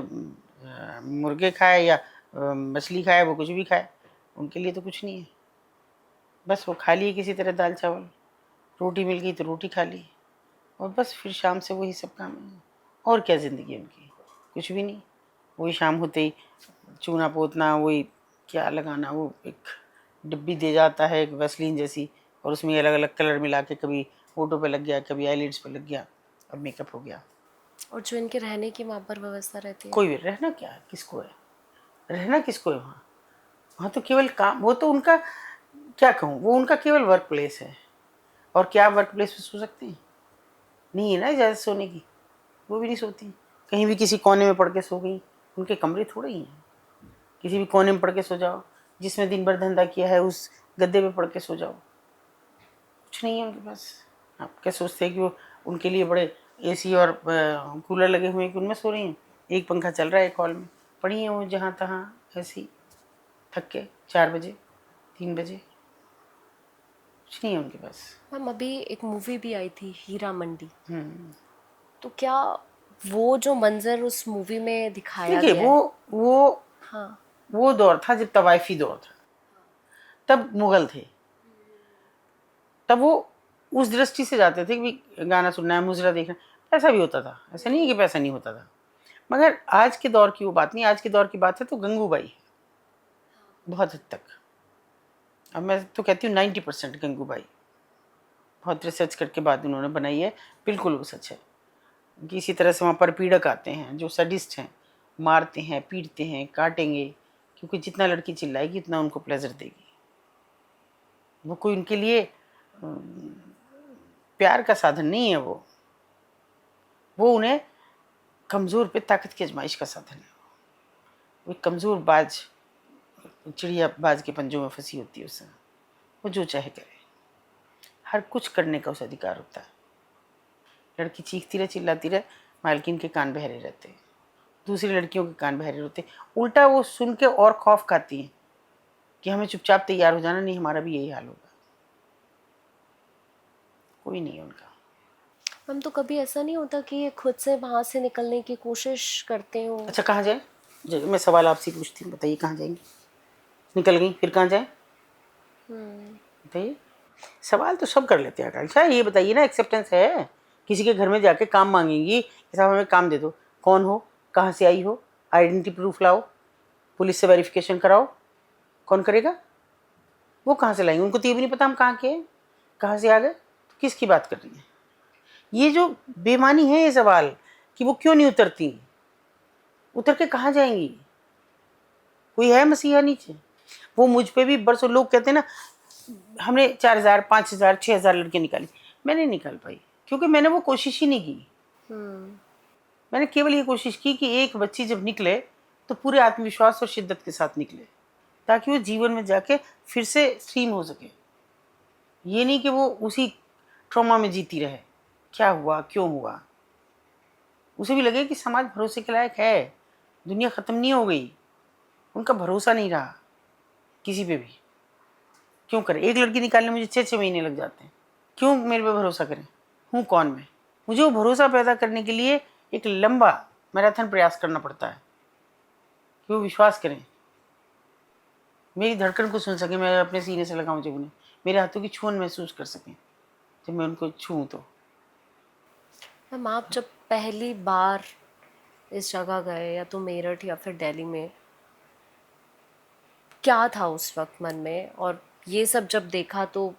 S1: मुर्गे खाए या मछली खाए, वो कुछ भी खाए, उनके लिए तो कुछ नहीं है। बस वो खा लिए किसी तरह दाल चावल, रोटी मिल गई तो रोटी खा ली, और बस फिर शाम से वही सब काम है। और क्या ज़िंदगी है उनकी? कुछ भी नहीं। वही शाम होते ही चूना पोतना, वही क्या लगाना, वो एक डिब्बी दे जाता है एक वैसलीन जैसी, और उसमें अलग अलग कलर मिला के, कभी होठों पे लग गया, कभी आईलिड्स पे लग गया, अब मेकअप हो गया।
S2: और जो इनके रहने की वहाँ पर व्यवस्था रहती है,
S1: कोई भी रहना क्या है, किसको है रहना, किसको है वहाँ? वहाँ तो केवल काम, वो तो उनका क्या कहूँ, वो उनका केवल वर्क प्लेस है। और क्या वर्क प्लेस पे सो सकते हैं? नहीं है ना इजाज़त सोने की, वो भी नहीं सोती। कहीं भी किसी कोने में पड़ के सो गई, उनके कमरे थोड़े ही हैं। किसी भी कोने में पड़ के सो जाओ, जिसमें दिन भर धंधा किया है उस गद्दे पे पड़ के सो जाओ, कुछ नहीं है उनके पास। आप क्या सोचते हैं कि वो उनके लिए बड़े एसी और कूलर लगे हुए हैं कि उनमें सो रही हैं? एक पंखा चल रहा है एक हॉल में, पड़ी हैं वो जहाँ तहाँ ऐसी, थक के 4 बजे 3 बजे, कुछ नहीं है उनके पास।
S2: मैम अभी एक मूवी भी आई थी हीरा मंडी, तो क्या वो जो मंजर उस मूवी में दिखाया
S1: देखिए,
S2: गया है?
S1: वो
S2: हाँ।
S1: वो दौर था जब तवाइफी दौर था, तब मुगल थे, तब वो उस दृष्टि से जाते थे कि गाना सुनना है, मुजरा देखना, पैसा भी होता था, ऐसा नहीं है कि पैसा नहीं होता था। मगर आज के दौर की वो बात नहीं, आज के दौर की बात है तो गंगूबाई बहुत हद तक, अब मैं तो कहती हूँ 90% गंगूबाई, बहुत रिसर्च करके बाद उन्होंने बनाई है, बिल्कुल वो सच है कि इसी तरह से वहाँ पर पीड़क आते हैं जो सडिस्ट हैं, मारते हैं, पीटते हैं, काटेंगे, क्योंकि जितना लड़की चिल्लाएगी उतना उनको प्लेजर देगी। वो कोई उनके लिए प्यार का साधन नहीं है, वो उन्हें कमज़ोर पे ताकत की आजमाइश का साधन है। वो एक कमज़ोर बाज, चिड़िया बाज के पंजों में फंसी होती है उस समय, वो जो चाहे करे, हर कुछ करने का उसे अधिकार होता है। लड़की चीखती रहे, चिल्लाती रहे, मालकिन के कान बहरे रहते हैं, दूसरी लड़कियों के कान बहरे होते हैं। उल्टा वो सुन के और खौफ खाती हैं कि हमें चुपचाप तैयार हो जाना, नहीं हमारा भी यही हाल होगा। कोई नहीं है उनका।
S2: मैम तो कभी ऐसा नहीं होता कि ये खुद से वहाँ से निकलने की कोशिश करते हो?
S1: अच्छा, कहाँ जाए? मैं सवाल आपसे पूछती हूँ, बताइए कहाँ जाएंगी? निकल गई, फिर कहाँ जाए बताइए? सवाल तो सब कर लेते हैं आकांक्षा, ये बताइए ना, एक्सेप्टेंस है किसी के घर में जाके काम मांगेंगी कि साहब हमें काम दे दो, कौन हो, कहाँ से आई हो, आइडेंटिटी प्रूफ लाओ, पुलिस से वेरिफिकेशन कराओ, कौन करेगा? वो कहाँ से लाएंगे? उनको तो ये भी नहीं पता हम कहाँ के हैं, कहाँ से आ गए। तो किसकी बात कर रही है? ये जो बेमानी है ये सवाल कि वो क्यों नहीं उतरती, उतर के कहाँ जाएंगी? कोई है मसीहा नीचे? वो मुझ पे भी बरसों लोग कहते हैं ना, हमने 4000 5000 6000 लड़के निकाली, मैं नहीं निकाल पाई क्योंकि मैंने वो कोशिश ही नहीं की। मैंने केवल ये कोशिश की कि एक बच्ची जब निकले तो पूरे आत्मविश्वास और शिद्दत के साथ निकले, ताकि वो जीवन में जाके फिर से स्ट्रीम हो सके। ये नहीं कि वो उसी ट्रॉमा में जीती रहे, क्या हुआ क्यों हुआ। उसे भी लगे कि समाज भरोसे के लायक है, दुनिया ख़त्म नहीं हो गई, उनका भरोसा नहीं रहा किसी पे भी। क्यों करें? एक लड़की निकालने मुझे 6-6 महीने लग जाते हैं, क्यों मेरे पे भरोसा करें? हूँ कौन मैं? मुझे वो भरोसा पैदा करने के लिए एक लंबा मैराथन प्रयास करना पड़ता है कि वो विश्वास करें, मेरी धड़कन को सुन सकें, मैं अपने सीने से लगाऊं जब उन्हें, मेरे हाथों की छून महसूस कर सकें जब मैं उनको छूँ। तो
S2: मैम, आप जब पहली बार इस जगह गए, या तो मेरठ या फिर दिल्ली में, क्या था उस वक्त मन में, और ये सब जब देखा तो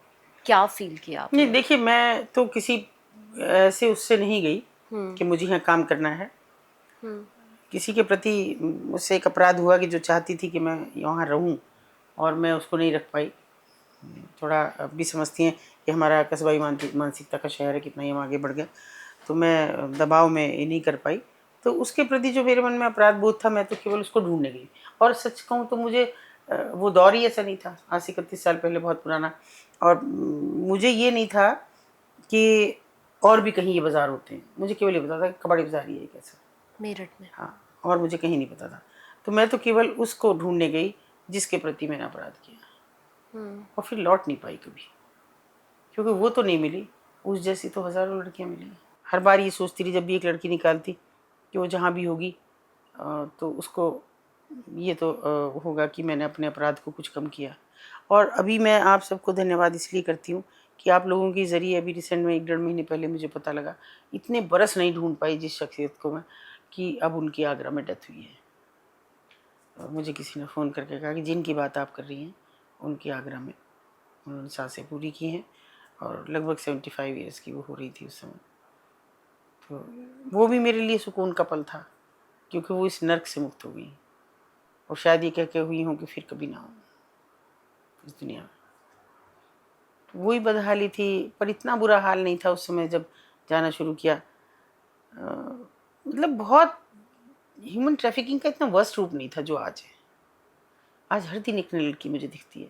S2: क्या फील किया आपने?
S1: नहीं देखिए, मैं तो किसी ऐसे उससे नहीं गई कि मुझे यहाँ काम करना है। किसी के प्रति मुझसे एक अपराध हुआ कि जो चाहती थी कि मैं यहाँ रहूँ और मैं उसको नहीं रख पाई। थोड़ा अब भी समझती हैं कि हमारा कस्बाई मानसिकता का शहर है, कितना ही हम आगे बढ़ गए, तो मैं दबाव में ये नहीं कर पाई। तो उसके प्रति जो मेरे मन में अपराध बोध था, मैं तो केवल उसको ढूंढने गई। और सच कहूँ तो मुझे वो दौर ही ऐसा नहीं था, आज से 31 साल पहले, बहुत पुराना। और मुझे ये नहीं था कि और भी कहीं ये बाज़ार होते हैं, मुझे केवल ये पता था कि कबाड़ी बाज़ार ही है कैसा
S2: मेरठ में।
S1: हाँ, और मुझे कहीं नहीं पता था। तो मैं तो केवल उसको ढूंढने गई जिसके प्रति मैंने अपराध किया, और फिर लौट नहीं पाई कभी, क्योंकि वो तो नहीं मिली, उस जैसी तो हज़ारों लड़कियां मिली। हर बार ये सोचती रही जब भी एक लड़की निकालती कि वो जहाँ भी होगी तो उसको ये तो होगा कि मैंने अपने अपराध को कुछ कम किया। और अभी मैं आप सबको धन्यवाद इसलिए करती हूँ कि आप लोगों के ज़रिए अभी रिसेंट में 1-1.5 महीने पहले मुझे पता लगा, इतने बरस नहीं ढूंढ पाई जिस शख्सियत को मैं, कि अब उनकी आगरा में डेथ हुई है। और मुझे किसी ने फ़ोन करके कहा कि जिनकी बात आप कर रही हैं उनकी आगरा में उन्होंने सांसें पूरी की हैं, और लगभग 75 ईयर्स की वो हो रही थी उस समय। तो वो भी मेरे लिए सुकून का पल था, क्योंकि वो इस नर्क से मुक्त हो गई, और शायद ये कह के हुई हूँ कि फिर कभी ना हो इस दुनिया में। तो वही बदहाली थी, पर इतना बुरा हाल नहीं था उस समय जब जाना शुरू किया। मतलब बहुत ह्यूमन ट्रैफिकिंग का इतना वर्स्ट रूप नहीं था जो आज है। आज हर दिन एक नई लड़की मुझे दिखती है,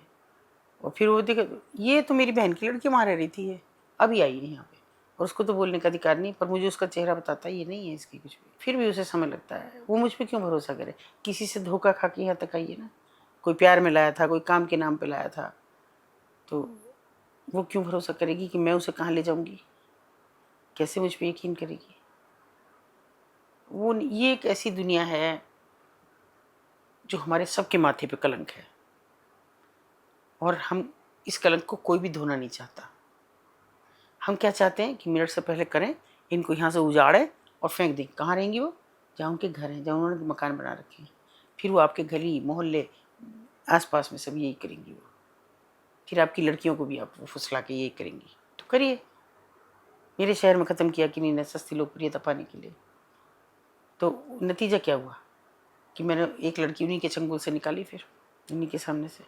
S1: और फिर वो देखो, ये तो मेरी बहन की लड़की वहाँ रह रही थी, ये अभी आई है यहाँ पे, और उसको तो बोलने का अधिकार नहीं, पर मुझे उसका चेहरा बताता है ये नहीं है इसकी कुछ भी। फिर भी उसे समय लगता है, वो मुझ पर क्यों भरोसा करे? किसी से धोखा खा के यहाँ तक आई है ना, कोई प्यार में लाया था, कोई काम के नाम पे लाया था, तो वो क्यों भरोसा करेगी कि मैं उसे कहाँ ले जाऊँगी? कैसे मुझ पर यकीन करेगी? वो ये एक ऐसी दुनिया है जो हमारे सबके माथे पे कलंक है, और हम इस कलंक को कोई भी धोना नहीं चाहता। हम क्या चाहते हैं कि मिनट से पहले करें, इनको यहाँ से उजाड़ें और फेंक दें। कहाँ रहेंगी वो? जहाँ उनके घर हैं, जहाँ उन्होंने मकान बना रखे हैं। फिर वो आपके गली मोहल्ले आसपास में सब यही करेंगी वो। फिर आपकी लड़कियों को भी आप फुसला के यही करेंगी। तो करिए। मेरे शहर में ख़त्म किया कि नहीं, सस्ती लोकप्रियता पाने के लिए। तो नतीजा क्या हुआ कि मैंने एक लड़की उन्हीं के चंगुल से निकाली, फिर उन्हीं के सामने से।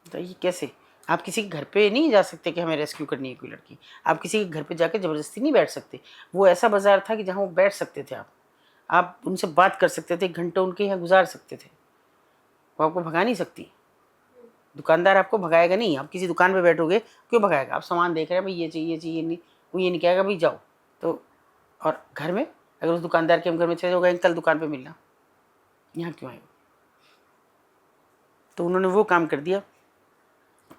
S1: बताइए कैसे? आप किसी के घर पे नहीं जा सकते कि हमें रेस्क्यू करनी है कोई लड़की। आप किसी के घर पे जाके ज़बरदस्ती नहीं बैठ सकते। वो ऐसा बाज़ार था कि जहाँ वो बैठ सकते थे आप उनसे बात कर सकते थे, घंटों उनके यहाँ गुजार सकते थे। वो आपको भगा नहीं सकती। दुकानदार आपको भगाएगा नहीं। आप किसी दुकान पे बैठोगे, क्यों भगाएगा? आप सामान देख रहे हैं, भाई ये चाहिए नहीं, वो ये नहीं कहेगा भाई जाओ। तो और घर में अगर उस दुकानदार के हम घर में चले जाओगे, कल दुकान पे मिलना, यहाँ क्यों आए? तो उन्होंने वो काम कर दिया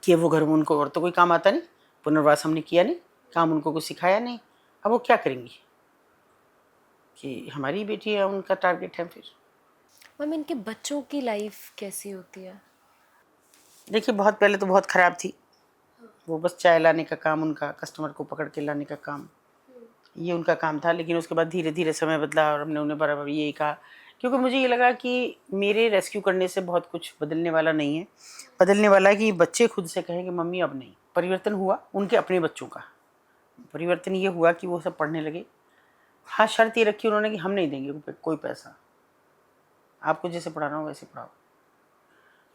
S1: कि वो घर में उनको और तो कोई काम आता नहीं, पुनर्वास हमने किया नहीं, काम उनको कुछ सिखाया नहीं। अब वो क्या करेंगी कि हमारी बेटी है, उनका टारगेट है। फिर
S2: मैम, इनके बच्चों की लाइफ कैसी होती है?
S1: देखिए, बहुत पहले तो बहुत ख़राब थी। वो बस चाय लाने का काम, उनका कस्टमर को पकड़ के लाने का काम, ये उनका काम था। लेकिन उसके बाद धीरे धीरे समय बदला और हमने उन्हें बराबर यही कहा, क्योंकि मुझे ये लगा कि मेरे रेस्क्यू करने से बहुत कुछ बदलने वाला नहीं है। बदलने वाला है कि बच्चे खुद से कहें कि मम्मी अब नहीं। परिवर्तन हुआ उनके अपने बच्चों का, परिवर्तन ये हुआ कि वो सब पढ़ने लगे। हाँ, शर्त ये रखी उन्होंने कि हम नहीं देंगे कोई पैसा, आपको जैसे पढ़ाना हो वैसे पढ़ाओ।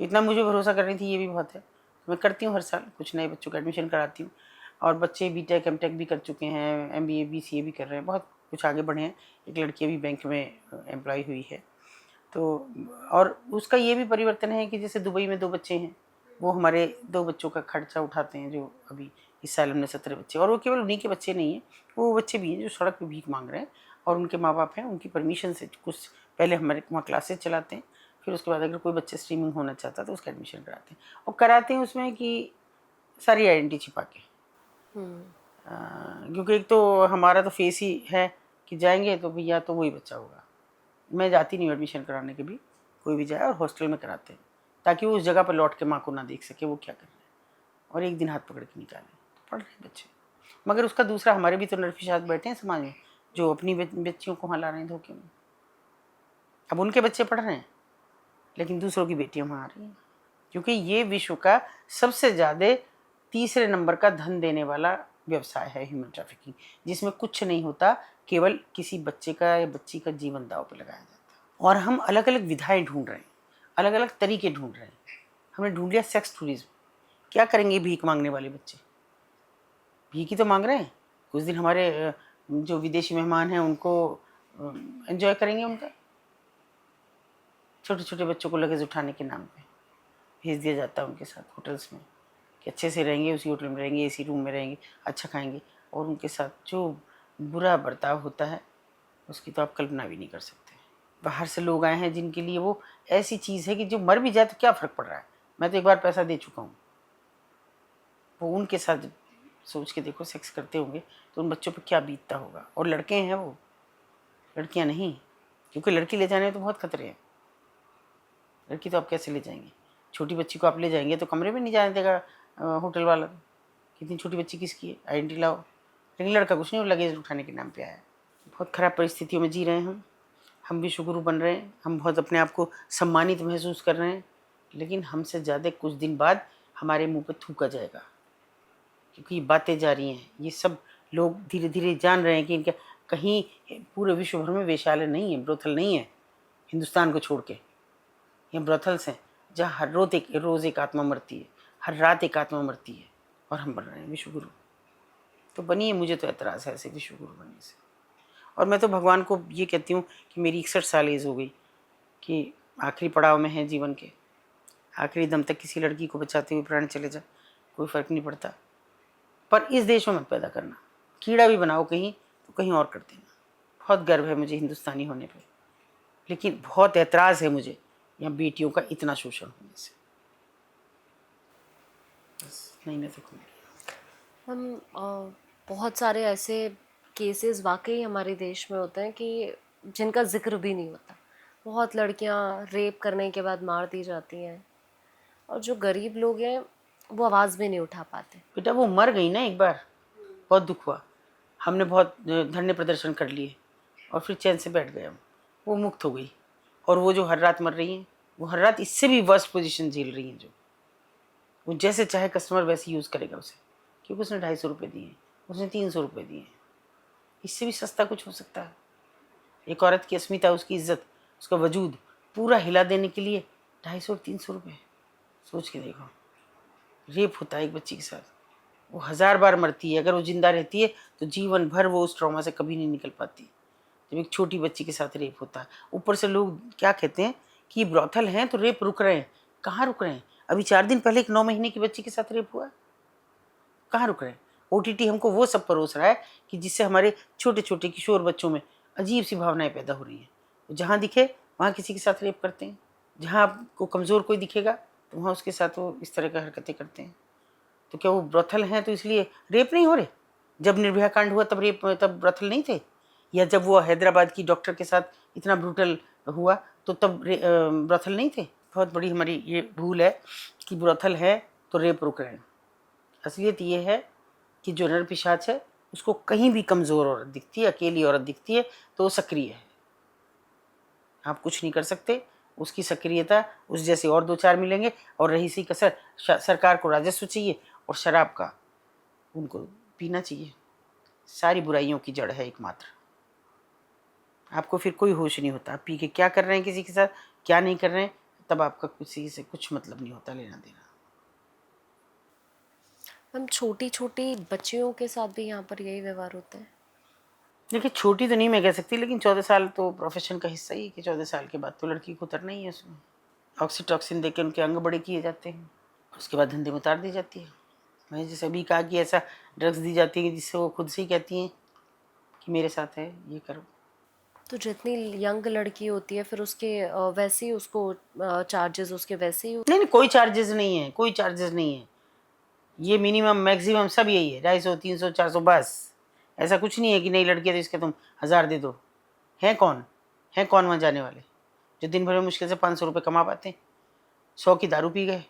S1: इतना मुझे भरोसा कर रही थी, ये भी बहुत है। मैं करती हूँ हर साल कुछ नए बच्चों का एडमिशन कराती हूँ, और बच्चे बीटेक एमटेक भी कर चुके हैं, एमबीए बीसीए भी कर रहे हैं, बहुत कुछ आगे बढ़े हैं। एक लड़की अभी बैंक में एम्प्लॉय हुई है। तो और उसका ये भी परिवर्तन है कि जैसे दुबई में 2 बच्चे हैं, वो हमारे 2 बच्चों का खर्चा उठाते हैं। जो अभी इस साल हमने 17 बच्चे, और वो केवल उन्हीं के बच्चे नहीं हैं, वो बच्चे भी हैं जो सड़क पे भीख मांग रहे हैं, और उनके माँ बाप हैं, उनकी परमिशन से कुछ पहले हमारे वहाँ क्लासेस चलाते हैं, फिर उसके बाद अगर कोई बच्चे स्ट्रीमिंग होना चाहता है तो उसका एडमिशन कराते हैं, और कराते हैं उसमें कि सारी आइडेंटिटी छिपा के। क्योंकि एक तो हमारा तो फेस ही है कि जाएंगे तो भैया तो वही बच्चा होगा। मैं जाती नहीं एडमिशन कराने के भी, कोई भी जाए, और हॉस्टल में कराते हैं ताकि वो उस जगह पर लौट के माँ को ना देख सके वो क्या कर रहे हैं, और एक दिन हाथ पकड़ के निकालें। तो पढ़ रहे हैं बच्चे, मगर उसका दूसरा, हमारे भी तो नरफिशात बैठे हैं समाज में जो अपनी बच्चियों को वहाँ ला रहे हैं धोखे में। अब उनके बच्चे पढ़ रहे हैं लेकिन दूसरों की बेटियां वहाँ आ रही हैं, क्योंकि ये विश्व का सबसे ज़्यादा तीसरे नंबर का धन देने वाला व्यवसाय है ह्यूमन ट्रैफिकिंग, जिसमें कुछ नहीं होता, केवल किसी बच्चे का या बच्ची का जीवन दांव पे लगाया जाता है। और हम अलग अलग विधाएं ढूंढ रहे हैं, अलग अलग तरीके ढूंढ रहे हैं। हमने ढूंढ लिया सेक्स टूरिज्म। क्या करेंगे भीख मांगने वाले बच्चे? भीख ही तो मांग रहे हैं। कुछ दिन हमारे जो विदेशी मेहमान हैं उनको एंजॉय करेंगे, उनका छोटे छोटे बच्चों को लगेज उठाने के नाम पे भेज दिया जाता है उनके साथ होटल्स में कि अच्छे से रहेंगे, उसी होटल में रहेंगे, एसी रूम में रहेंगे, अच्छा खाएंगे, और उनके साथ जो बुरा बर्ताव होता है उसकी तो आप कल्पना भी नहीं कर सकते। बाहर से लोग आए हैं जिनके लिए वो ऐसी चीज़ है कि जो मर भी जाए तो क्या फ़र्क पड़ रहा है, मैं तो एक बार पैसा दे चुका हूँ। वो उनके साथ सोच के देखो सेक्स करते होंगे तो उन बच्चों पर क्या बीतता होगा। और लड़के हैं वो, लड़कियाँ नहीं, क्योंकि लड़की ले जाने में तो बहुत खतरे हैं। लड़की तो आप कैसे ले जाएंगे? छोटी बच्ची को आप ले जाएंगे तो कमरे में नहीं जाने देगा होटल वाला। कितनी छोटी बच्ची किसकी है, आइडेंटिटी लाओ। लेकिन लड़का कुछ नहीं, वो लगेज उठाने के नाम पे आया है। बहुत ख़राब परिस्थितियों में जी रहे हैं हम विश्वगुरु बन रहे हैं, हम बहुत अपने आप को सम्मानित महसूस कर रहे हैं, लेकिन हमसे ज़्यादा कुछ दिन बाद हमारे मुंह पे थूका जाएगा, क्योंकि ये बातें जा रही हैं। ये सब लोग धीरे धीरे जान रहे हैं कि इनका कहीं पूरे विश्व भर में वेश्यालय नहीं है, ब्रोथल नहीं है हिंदुस्तान को छोड़ के। ये ब्रोथल्स हैं जहाँ हर रोज़ एक आत्मा मरती है, हर रात एक आत्मा मरती है, और हम बन रहे हैं विश्वगुरु। तो बनिए, मुझे तो एतराज़ है ऐसे विश्वगुरु बनने से। और मैं तो भगवान को ये कहती हूँ कि मेरी 61 साल एज हो गई, कि आखिरी पड़ाव में है जीवन के, आखिरी दम तक किसी लड़की को बचाते हुए प्राण चले जाए, कोई फ़र्क नहीं पड़ता। पर इस देश में मत पैदा करना, कीड़ा भी बनाओ कहीं तो कहीं और कर देना। बहुत गर्व है मुझे हिंदुस्तानी होने पर, लेकिन बहुत एतराज़ है मुझे यहाँ बेटियों का इतना शोषण होने से। बस नहीं मैं तो
S2: हम बहुत सारे ऐसे केसेस वाकई हमारे देश में होते हैं कि जिनका जिक्र भी नहीं होता। बहुत लड़कियां रेप करने के बाद मार दी जाती हैं, और जो गरीब लोग हैं वो आवाज़ भी नहीं उठा पाते।
S1: बेटा वो मर गई ना एक बार, बहुत दुख हुआ, हमने बहुत धरने प्रदर्शन कर लिए और फिर चैन से बैठ गए हम, वो मुक्त हो गई। और वो जो हर रात मर रही हैं, वो हर रात इससे भी वर्स्ट पोजीशन झेल रही हैं। जो वो जैसे चाहे कस्टमर वैसे यूज़ करेगा उसे, क्योंकि उसने 250 रुपये दिए हैं, उसने 300 रुपये दिए हैं। इससे भी सस्ता कुछ हो सकता है? एक औरत की अस्मिता, उसकी इज्जत, उसका वजूद पूरा हिला देने के लिए 250 और 300 रुपये। सोच के देखो, रेप होता है एक बच्ची के साथ, वो 1000 बार मरती है। अगर वो जिंदा रहती है तो जीवन भर वो उस ट्रॉमा से कभी नहीं निकल पाती। जब एक छोटी बच्ची के साथ रेप होता है, ऊपर से लोग क्या कहते हैं कि ब्रॉथल हैं तो रेप रुक रहे हैं। कहाँ रुक रहे हैं? अभी 4 दिन पहले एक 9 महीने की बच्ची के साथ रेप हुआ, कहाँ रुक रहे हैं? OTT हमको वो सब परोस रहा है कि जिससे हमारे छोटे छोटे किशोर बच्चों में अजीब सी भावनाएं पैदा हो रही हैं। जहाँ दिखे वहाँ किसी के साथ रेप करते हैं, जहाँ आपको कमज़ोर कोई दिखेगा तो वहाँ उसके साथ वो इस तरह की हरकतें करते हैं। तो क्या वो ब्रॉथल हैं तो इसलिए रेप नहीं हो रहे? जब निर्भया कांड हुआ तब ब्रॉथल नहीं थे? या जब वो हैदराबाद की डॉक्टर के साथ इतना ब्रूटल हुआ तो तब ब्रॉथल नहीं थे? बहुत बड़ी हमारी ये भूल है कि ब्रॉथल है तो रेप रुक रहे हैं। असलियत ये है कि जो नर पिशाच है उसको कहीं भी कमज़ोर औरत दिखती है, अकेली औरत दिखती है तो वो सक्रिय है। आप कुछ नहीं कर सकते। उसकी सक्रियता उस जैसे और 2-4 मिलेंगे। और रही सी कसर, सरकार को राजस्व चाहिए और शराब का उनको पीना चाहिए। सारी बुराइयों की जड़ है एकमात्र। आपको फिर कोई होश नहीं होता, आप पी के क्या कर रहे हैं किसी के साथ, क्या नहीं कर रहे हैं, तब आपका किसी से कुछ मतलब नहीं होता लेना देना।
S2: हम छोटी छोटी बच्चियों के साथ भी यहाँ पर यही व्यवहार होता है।
S1: देखिए छोटी तो नहीं मैं कह सकती, लेकिन 14 साल तो प्रोफेशन का हिस्सा ही है कि 14 साल के बाद तो लड़की को उतरना ही है उसमें। ऑक्सीटॉक्सिन दे के उनके अंग बड़े किए जाते हैं, उसके बाद धंधे में उतार दी जाती है। मैंने जैसे अभी कहा कि ऐसा ड्रग्स दी जाती है जिससे वो खुद से ही कहती हैं कि मेरे साथ है, ये करो।
S2: तो जितनी यंग लड़की होती है फिर उसके वैसे ही उसको चार्जेस उसके वैसे ही
S1: नहीं, कोई चार्जेस नहीं है, कोई चार्जेस नहीं है। ये मिनिमम मैक्सिमम सब यही है, 250, 300, 400 बस। ऐसा कुछ नहीं है कि नई लड़की है तो इसके तुम 1000 दे दो। हैं कौन वहाँ जाने वाले जो दिन भर में मुश्किल से 500 रुपये कमा पाते हैं। 100 की दारू पी गए,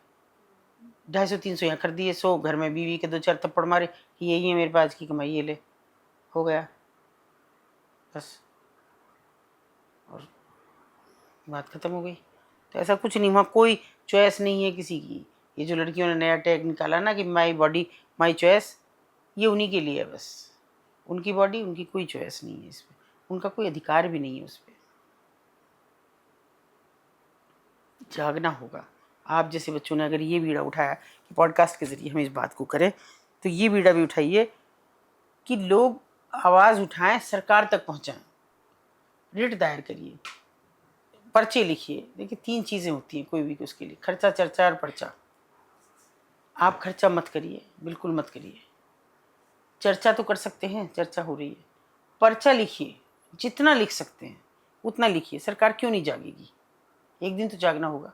S1: 250-300 यहाँ कर दिए, 100 घर में बीवी के 2-4 थप्पड़ मारे कि यही है मेरे पास की कमाई, ये ले, हो गया बस, और बात खत्म हो गई। तो ऐसा कुछ नहीं, वहाँ कोई चॉइस नहीं है किसी की। ये जो लड़कियों ने नया टैग निकाला ना कि माई बॉडी माई चॉइस, ये उन्हीं के लिए है बस। उनकी बॉडी, उनकी कोई चॉइस नहीं है इसमें, उनका कोई अधिकार भी नहीं है उस पर। जागना होगा। आप जैसे बच्चों ने अगर ये बीड़ा उठाया कि पॉडकास्ट के ज़रिए हम इस बात को करें, तो ये बीड़ा भी उठाइए कि लोग आवाज़ उठाएं, सरकार तक पहुंचाएं, रिट दायर करिए, पर्चे लिखिए। देखिए 3 चीज़ें होती हैं कोई भी उसके लिए, खर्चा, चर्चा और पर्चा। आप खर्चा मत करिए, बिल्कुल मत करिए। चर्चा तो कर सकते हैं, चर्चा हो रही है। पर्चा लिखिए, जितना लिख सकते हैं उतना लिखिए। सरकार क्यों नहीं जागेगी? एक दिन तो जागना होगा,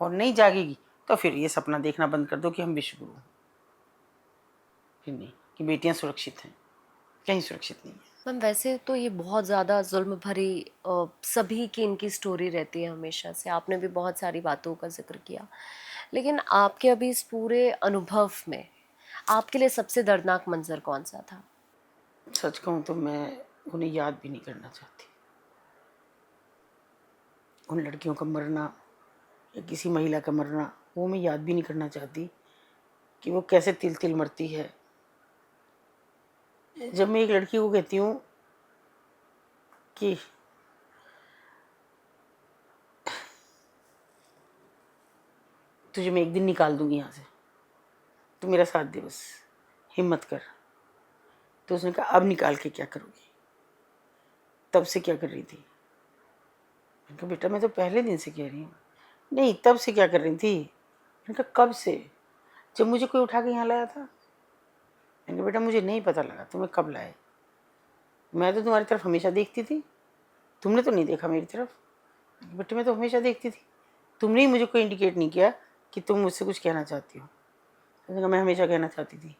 S1: और नहीं जागेगी तो फिर ये सपना देखना बंद कर दो कि हम विश्व गुरु हैं। फिर नहीं कि बेटियां सुरक्षित हैं, कहीं सुरक्षित नहीं है।
S2: मैम वैसे तो ये बहुत ज़्यादा जुल्म भरी सभी की इनकी स्टोरी रहती है हमेशा से। आपने भी बहुत सारी बातों का जिक्र किया, लेकिन आपके अभी इस पूरे अनुभव में आपके लिए सबसे दर्दनाक मंजर कौन सा था?
S1: सच कहूँ तो मैं उन्हें याद भी नहीं करना चाहती। उन लड़कियों का मरना या किसी महिला का मरना, वो मैं याद भी नहीं करना चाहती कि वो कैसे तिल तिल मरती है। जब मैं एक लड़की को कहती हूँ कि तुझे मैं एक दिन निकाल दूंगी यहाँ से, तू मेरा साथ दे, बस हिम्मत कर, तो उसने कहा अब निकाल के क्या करोगी, तब से क्या कर रही थी? मैंने कहा बेटा मैं तो पहले दिन से कह रही हूँ। नहीं, तब से क्या कर रही थी? मैंने कहा कब से? जब मुझे कोई उठा के यहाँ लाया था। मैंने कहा बेटा मुझे नहीं पता लगा तुम्हें कब लाए, मैं तो तुम्हारी तरफ हमेशा देखती थी, तुमने तो नहीं देखा मेरी तरफ। बेटा मैं तो हमेशा देखती थी, तुमने ही मुझे कोई इंडिकेट नहीं किया कि तुम मुझसे कुछ कहना चाहती हो। मैंने कहा मैं हमेशा कहना चाहती थी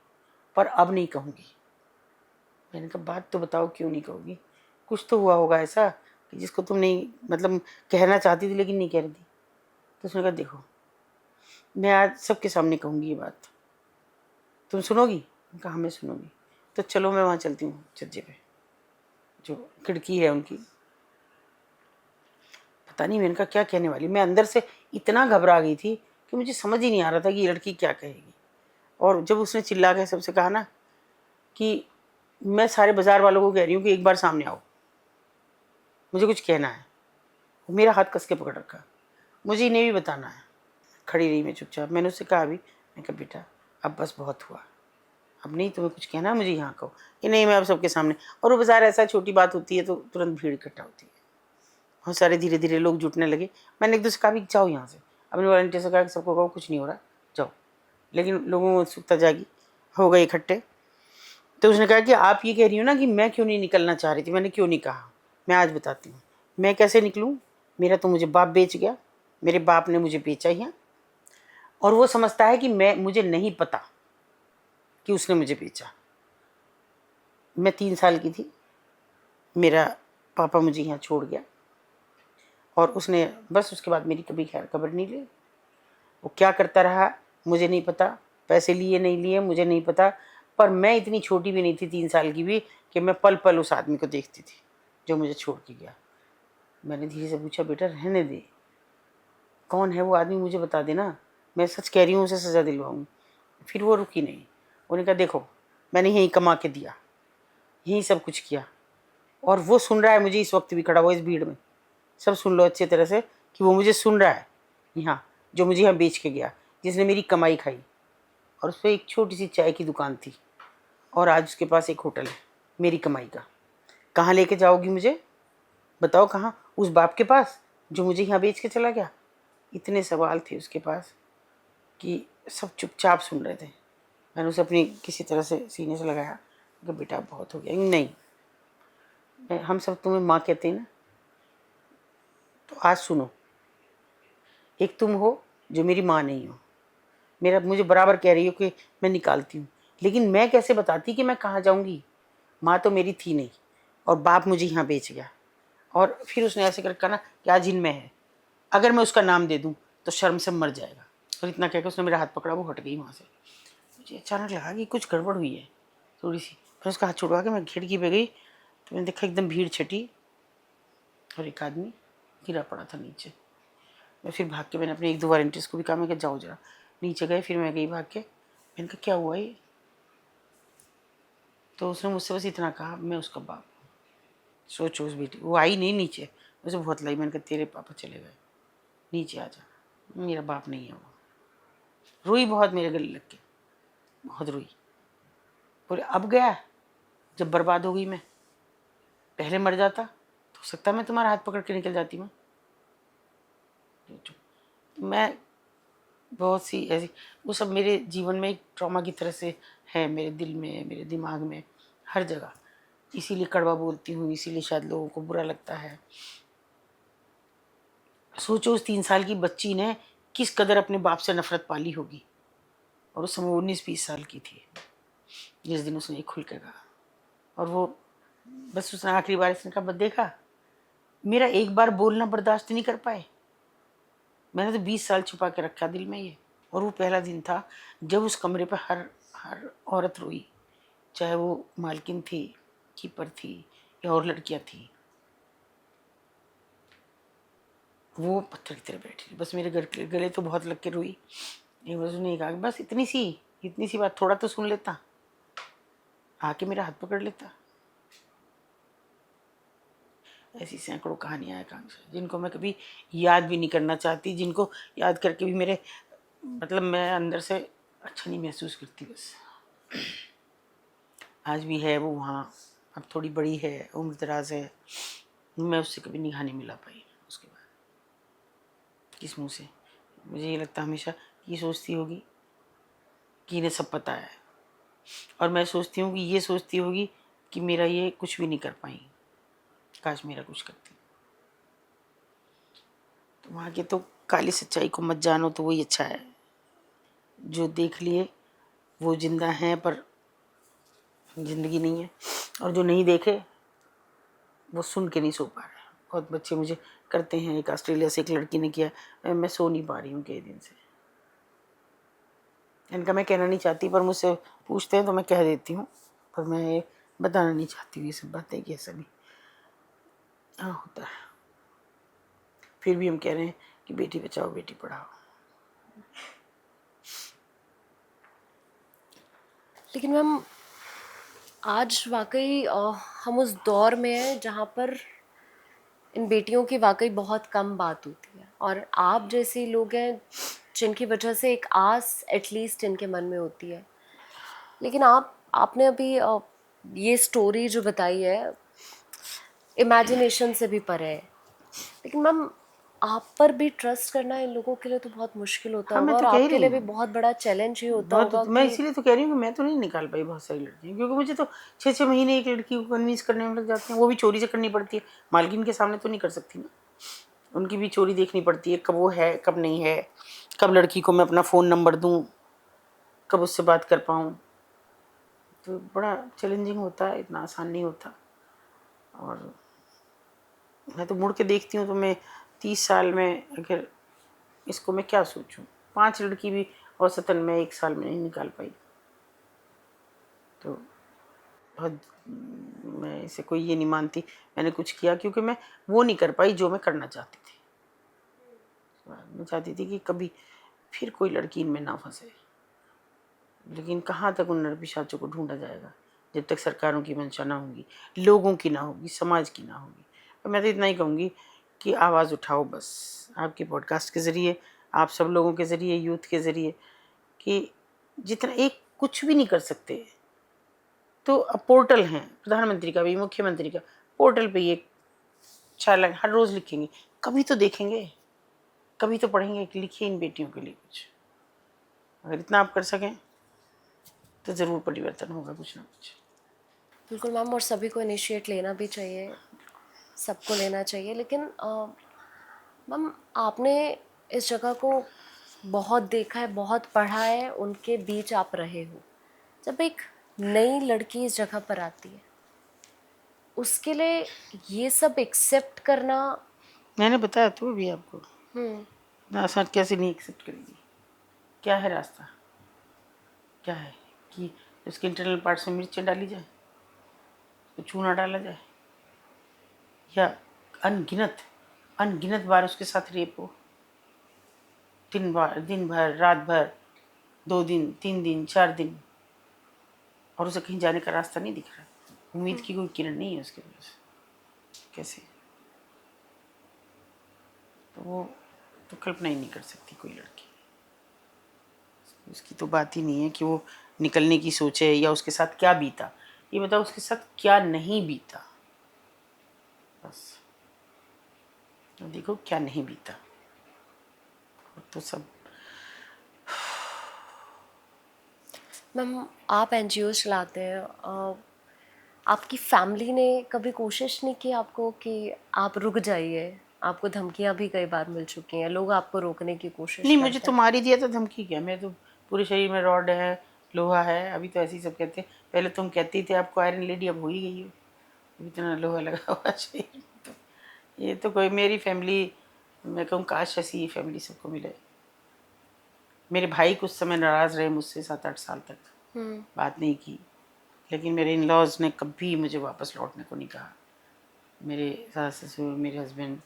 S1: पर अब नहीं कहूँगी। मैंने कहा बात तो बताओ क्यों नहीं कहोगी? कुछ तो हुआ होगा ऐसा कि जिसको तुम नहीं, मतलब कहना चाहती थी लेकिन नहीं कह रही थी। तो उसने कहा देखो मैं आज सबके सामने कहूँगी ये बात, तुम सुनोगी? मैंने कहा हाँ मैं सुनूंगी। तो चलो मैं वहाँ चलती हूँ छज्जे पे, जो खिड़की है उनकी। पता नहीं मैंने कहा क्या कहने वाली, मैं अंदर से इतना घबरा गई थी कि मुझे समझ ही नहीं आ रहा था कि ये लड़की क्या कहेगी। और जब उसने चिल्ला के सबसे कहा ना कि मैं सारे बाजार वालों को कह रही हूँ कि एक बार सामने आओ, मुझे कुछ कहना है, मेरा हाथ कस के पकड़ रखा, मुझे इन्हें भी बताना है। खड़ी रही मैं चुपचाप। मैंने उससे कहा अभी, मैं कहा बेटा अब बस बहुत हुआ, अब नहीं तुम्हें कुछ कहना है मुझे यहाँ कहो। कि नहीं मैं अब सबके सामने। और वो बाजार ऐसा छोटी बात होती है तो तुरंत भीड़ इकट्ठा होती है, बहुत सारे धीरे धीरे लोग जुटने लगे। मैंने एक दूसरे कहा भी जाओ यहाँ से, अपने वॉलंटियर से कहा कि सबको कहो कुछ नहीं हो रहा जाओ। लेकिन लोगों को उत्सुकता जागी, हो गए इकट्ठे। तो उसने कहा कि आप ये कह रही हो ना कि मैं क्यों नहीं निकलना चाह रही थी। मैंने क्यों नहीं कहा, मैं आज बताती हूँ। मैं कैसे निकलूँ? मेरा तो मुझे बाप बेच गया, मेरे बाप ने मुझे बेचा यहाँ, और वो समझता है कि मुझे नहीं पता कि उसने मुझे बेचा। मैं 3 साल की थी, मेरा पापा मुझे यहाँ छोड़ गया, और उसने बस उसके बाद मेरी कभी खैर खबर नहीं ली। वो क्या करता रहा मुझे नहीं पता, पैसे लिए नहीं लिए मुझे नहीं पता, पर मैं इतनी छोटी भी नहीं थी, 3 साल की भी, कि मैं पल पल उस आदमी को देखती थी जो मुझे छोड़ के गया। मैंने धीरे से पूछा, बेटा रहने दे, कौन है वो आदमी, मुझे बता देना, मैं सच कह रही हूँ, उसे सज़ा दिलवाऊँ। फिर वो रुकी नहीं। उन्होंने कहा, देखो मैंने यहीं कमा के दिया, यहीं सब कुछ किया, और वो सुन रहा है मुझे, इस वक्त भी खड़ा हुआ इस भीड़ में। सब सुन लो अच्छी तरह से कि वो मुझे सुन रहा है यहाँ, जो मुझे यहाँ बेच के गया, जिसने मेरी कमाई खाई। और उस पर एक छोटी सी चाय की दुकान थी, और आज उसके पास एक होटल है मेरी कमाई का। कहाँ लेके जाओगी मुझे, बताओ कहाँ? उस बाप के पास जो मुझे यहाँ बेच के चला गया। इतने सवाल थे उसके पास कि सब चुपचाप सुन रहे थे। मैंने उसे अपनी किसी तरह से सीने से लगाया कि बेटा बहुत हो गया। नहीं, हम सब तुम्हें माँ कहते हैं ना, तो आज सुनो, एक तुम हो जो मेरी माँ नहीं हो, मुझे बराबर कह रही हो कि मैं निकालती हूँ, लेकिन मैं कैसे बताती कि मैं कहाँ जाऊँगी? माँ तो मेरी थी नहीं, और बाप मुझे यहाँ बेच गया। और फिर उसने ऐसे कर कहा ना कि आज इनमें है, अगर मैं उसका नाम दे दूँ तो शर्म से मर जाएगा। और इतना कहकर उसने मेरा हाथ पकड़ा, वो हट गई वहाँ से। मुझे अचानक लगा कि कुछ गड़बड़ हुई है थोड़ी सी। फिर उसका हाथ छुड़वा के मैं खिड़की पे गई, तो मैंने देखा एकदम भीड़ छटी और एक आदमी गिरा पड़ा था नीचे। मैं फिर भाग के, मैंने अपने 1-2 वॉलंटियर्स को भी कहा, मैं कहा जाओ जरा नीचे गए। फिर मैं गई भाग के, मैंने कहा क्या हुआ ये? तो उसने मुझसे बस इतना कहा, मैं उसका बाप। सोचो उस बेटी, वो आई नहीं नीचे, मुझे बहुत लाई। मैंने कहा तेरे पापा चले गए, नीचे आ जा, मेरा बाप नहीं है वो। रोई बहुत मेरे गले लग के, बहुत रोई। बोले अब गया, जब बर्बाद हो गई मैं, पहले मर जाता तो हो सकता मैं तुम्हारा हाथ पकड़ के निकल जाती। मैं बहुत सी ऐसी, वो सब मेरे जीवन में एक ट्रॉमा की तरह से है, मेरे दिल में, मेरे दिमाग में, हर जगह। इसीलिए कड़वा बोलती हूँ, इसीलिए शायद लोगों को बुरा लगता है। सोचो उस 3 साल की बच्ची ने किस कदर अपने बाप से नफरत पाली होगी, और उस समय 19-20 साल की थी जिस दिन उसने खुल के कहा। और वो बस उसने आखिरी बार इसने कहा, बस देखा, मेरा एक बार बोलना बर्दाश्त नहीं कर पाए। मैंने तो 20 साल छुपा के रखा दिल में ये। और वो पहला दिन था जब उस कमरे पर हर हर औरत रोई, चाहे वो मालकिन थी, कीपर थी, या और लड़कियां थी। वो पत्थर की तरह बैठी, बस मेरे गले तो बहुत लग के रोई। एक बार उसने कहा, बस इतनी सी बात, थोड़ा तो सुन लेता, आके मेरा हाथ पकड़ लेता। ऐसी सैकड़ों कहानियां हैं आकांक्षा, जिनको मैं कभी याद भी नहीं करना चाहती, जिनको याद करके भी मेरे मतलब मैं अंदर से अच्छा नहीं महसूस करती। बस आज भी है वो वहाँ, अब थोड़ी बड़ी है, उम्र दराज है, मैं उससे कभी निगाह नहीं मिला पाई। उसके बाद किस मुँह से? मुझे ये लगता हमेशा, ये सोचती होगी कि इन्हें सब पता है, और मैं सोचती हूँ कि ये सोचती होगी कि मेरा ये कुछ भी नहीं कर पाई, काश मेरा कुछ करती। तो वहाँ के तो काली सच्चाई को मत जानो तो वही अच्छा है। जो देख लिए वो जिंदा हैं, पर जिंदगी नहीं है, और जो नहीं देखे वो सुन के नहीं सो पा रहे। बहुत बच्चे मुझे करते हैं, एक ऑस्ट्रेलिया से एक लड़की ने किया, मैं सो नहीं पा रही हूँ कई दिन से। इनका मैं कहना नहीं चाहती, पर मुझसे पूछते हैं तो मैं कह देती हूँ, पर मैं ये बताना नहीं चाहती हूँ ये सब बातें कि ऐसा भी हाँ होता है। फिर भी हम कह रहे हैं कि बेटी बचाओ बेटी पढ़ाओ।
S2: लेकिन मैम आज वाकई हम उस दौर में हैं जहाँ पर इन बेटियों की वाकई बहुत कम बात होती है, और आप जैसे लोग हैं जिनकी वजह से एक आस एटलीस्ट इनके मन में होती है। लेकिन आपने अभी ये स्टोरी जो बताई है इमेजिनेशन से भी परे है। लेकिन मैम आप पर भी ट्रस्ट करना इन लोगों के लिए तो बहुत मुश्किल होता
S1: हाँ, मैं
S2: होगा,
S1: तो
S2: और
S1: कह ही
S2: आपके
S1: रही
S2: लिए भी
S1: हूँ,
S2: बहुत बड़ा चैलेंज ही होता
S1: बहुत
S2: होगा
S1: मैं
S2: कि
S1: इसीलिए तो कह रही हूँ कि मैं तो नहीं निकाल पाई बहुत सारी लड़कियाँ, क्योंकि मुझे तो 6-6 महीने एक लड़की को कन्विंस करने में लग जाते हैं। वो भी चोरी से करनी पड़ती है, मालकिन के सामने तो नहीं कर सकती ना। उनकी भी चोरी देखनी पड़ती है, कब वो है कब नहीं है, कब लड़की को मैं अपना फ़ोन नंबर दूँ, कब उससे बात कर पाऊँ। तो बड़ा चैलेंजिंग होता है, इतना आसान नहीं होता। और मैं तो मुड़ के देखती हूँ तो मैं 30 साल में अगर इसको मैं क्या सोचूं, 5 लड़की भी औसतन मैं 1 साल में नहीं निकाल पाई। तो बहुत मैं इसे कोई ये नहीं मानती मैंने कुछ किया, क्योंकि मैं वो नहीं कर पाई जो मैं करना चाहती थी। मैं चाहती थी कि कभी फिर कोई लड़की इनमें ना फंसे, लेकिन कहाँ तक उन नरपिशाचों को ढूंढा जाएगा जब तक सरकारों की मंशा ना होगी, लोगों की ना होगी, समाज की ना होगी। और मैं तो इतना ही कहूँगी कि आवाज़ उठाओ बस, आपके पॉडकास्ट के ज़रिए, आप सब लोगों के ज़रिए, यूथ के ज़रिए, कि जितना एक कुछ भी नहीं कर सकते तो अब पोर्टल हैं, प्रधानमंत्री का भी, मुख्यमंत्री का, पोर्टल पे ये 4 लाइन हर रोज़ लिखेंगे, कभी तो देखेंगे, कभी तो पढ़ेंगे कि लिखिए इन बेटियों के लिए कुछ। अगर इतना आप कर सकें तो ज़रूर परिवर्तन होगा कुछ ना कुछ।
S2: बिल्कुल मैम, और सभी को इनिशिएट लेना भी चाहिए, सबको लेना चाहिए। लेकिन मैम, आपने इस जगह को बहुत देखा है, बहुत पढ़ा है, उनके बीच आप रहे हो। जब एक नई लड़की इस जगह पर आती है, उसके लिए ये सब एक्सेप्ट करना।
S1: मैंने बताया तो अभी आपको,
S2: हम्म।
S1: इतना आसान कैसे नहीं एक्सेप्ट करेगी। क्या है रास्ता, क्या है कि उसके इंटरनल पार्ट्स में मिर्चें डाली जाए, उसको चूना डाला जाए, या अनगिनत अनगिनत बार उसके साथ रेप हो, दिन भर, रात भर, 2 दिन, 3 दिन, 4 दिन, और उसे कहीं जाने का रास्ता नहीं दिख रहा, उम्मीद की कोई किरण नहीं है उसके पास, कैसे? तो वो तो कल्पना ही नहीं कर सकती कोई लड़की। उसकी तो बात ही नहीं है कि वो निकलने की सोचे या उसके साथ क्या बीता। ये बताओ उसके साथ क्या नहीं बीता, बस तो देखो क्या नहीं बीता। तो सब
S2: मैम, आप एनजीओ चलाते हैं, आपकी फैमिली ने कभी कोशिश नहीं की आपको कि आप रुक जाइए? आपको धमकियां भी कई बार मिल चुकी हैं, लोग आपको रोकने की कोशिश
S1: नहीं, मुझे
S2: करते
S1: तो
S2: हैं।
S1: मार ही दिया था, धमकी क्या, मैं तो पूरे शरीर में रॉड है, लोहा है, अभी तो ऐसे ही सब कहते हैं। पहले तुम कहती थे आपको आयरन लेडी, अब हो ही गई हो, अब इतना लोहा लगा हुआ शरीर में। तो ये तो कोई मेरी फैमिली, मैं कहूँ काश ऐसी फैमिली सबको मिले। मेरे भाई कुछ समय नाराज़ रहे मुझसे, 7-8 साल तक बात नहीं की, लेकिन मेरे इन लॉज ने कभी मुझे वापस लौटने को नहीं कहा। मेरे सास ससुर, मेरे हस्बैंड,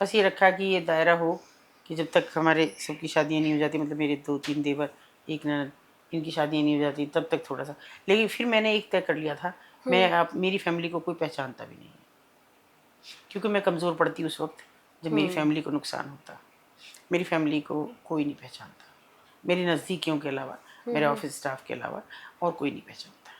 S1: बस ये रखा कि ये दायरा हो कि जब तक हमारे सबकी शादियाँ नहीं हो जाती, मतलब मेरे 2-3 देवर, एक ननद, इनकी शादियाँ नहीं हो जाती तब तक थोड़ा सा। लेकिन फिर मैंने एक तय कर लिया था, मैं आप मेरी फैमिली को कोई पहचानता भी नहीं है, क्योंकि मैं कमज़ोर पड़ती उस वक्त जब मेरी फैमिली को नुकसान होता। मेरी फैमिली को कोई नहीं पहचानता, मेरी नज़दीकियों के अलावा, मेरे ऑफिस स्टाफ के अलावा और कोई नहीं पहचानता।